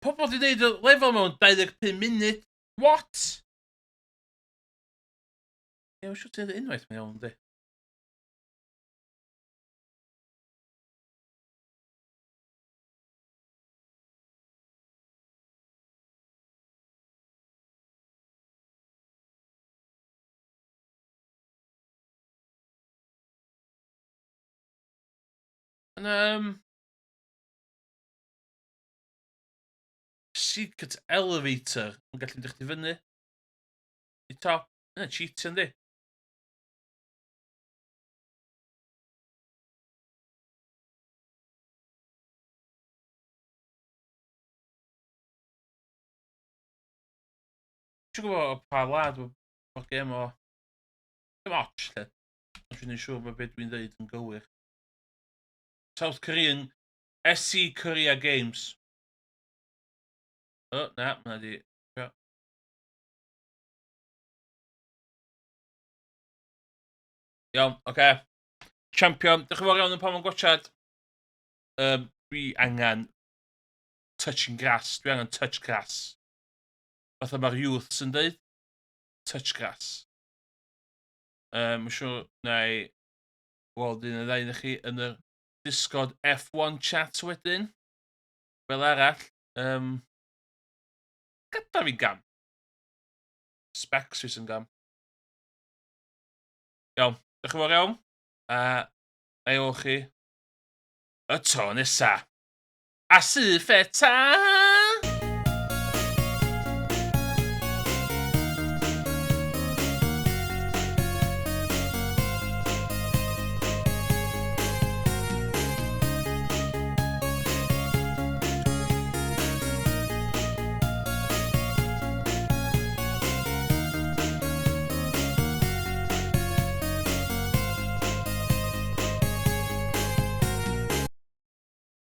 Pobl di wneud y lefel mewn 25 munud. What? Ie, mae'n siŵr ti'n dweud unwaith mewn iawn, di. Yn, secret elevator yn gallu dych chi fyny i top. Yna cheat yndi. Ti'n gwybod pa wlad o'r gem o... Dim ots, lle. Ond dwi'n ei siŵr bod beth dwi'n dweud yn gywir. South Korean SC Korea Games. O, na, na di. Iawn, oce. Champion, dych chi'n fawr iawn yn pan mae'n gwachad. Dwi angen touching grass. Dwi angen touch grass. Fatha mae'r youths yn dweud. Touch grass. Mae'n siŵr na i weld un y ddau chi yn y Discord F1 chat wedyn. Fel arall. Gada fi gam. Specs fi sy'n gam. Iawn, dych chi'n fawr iawn. A ewch chi y to nesa. A sydd feta!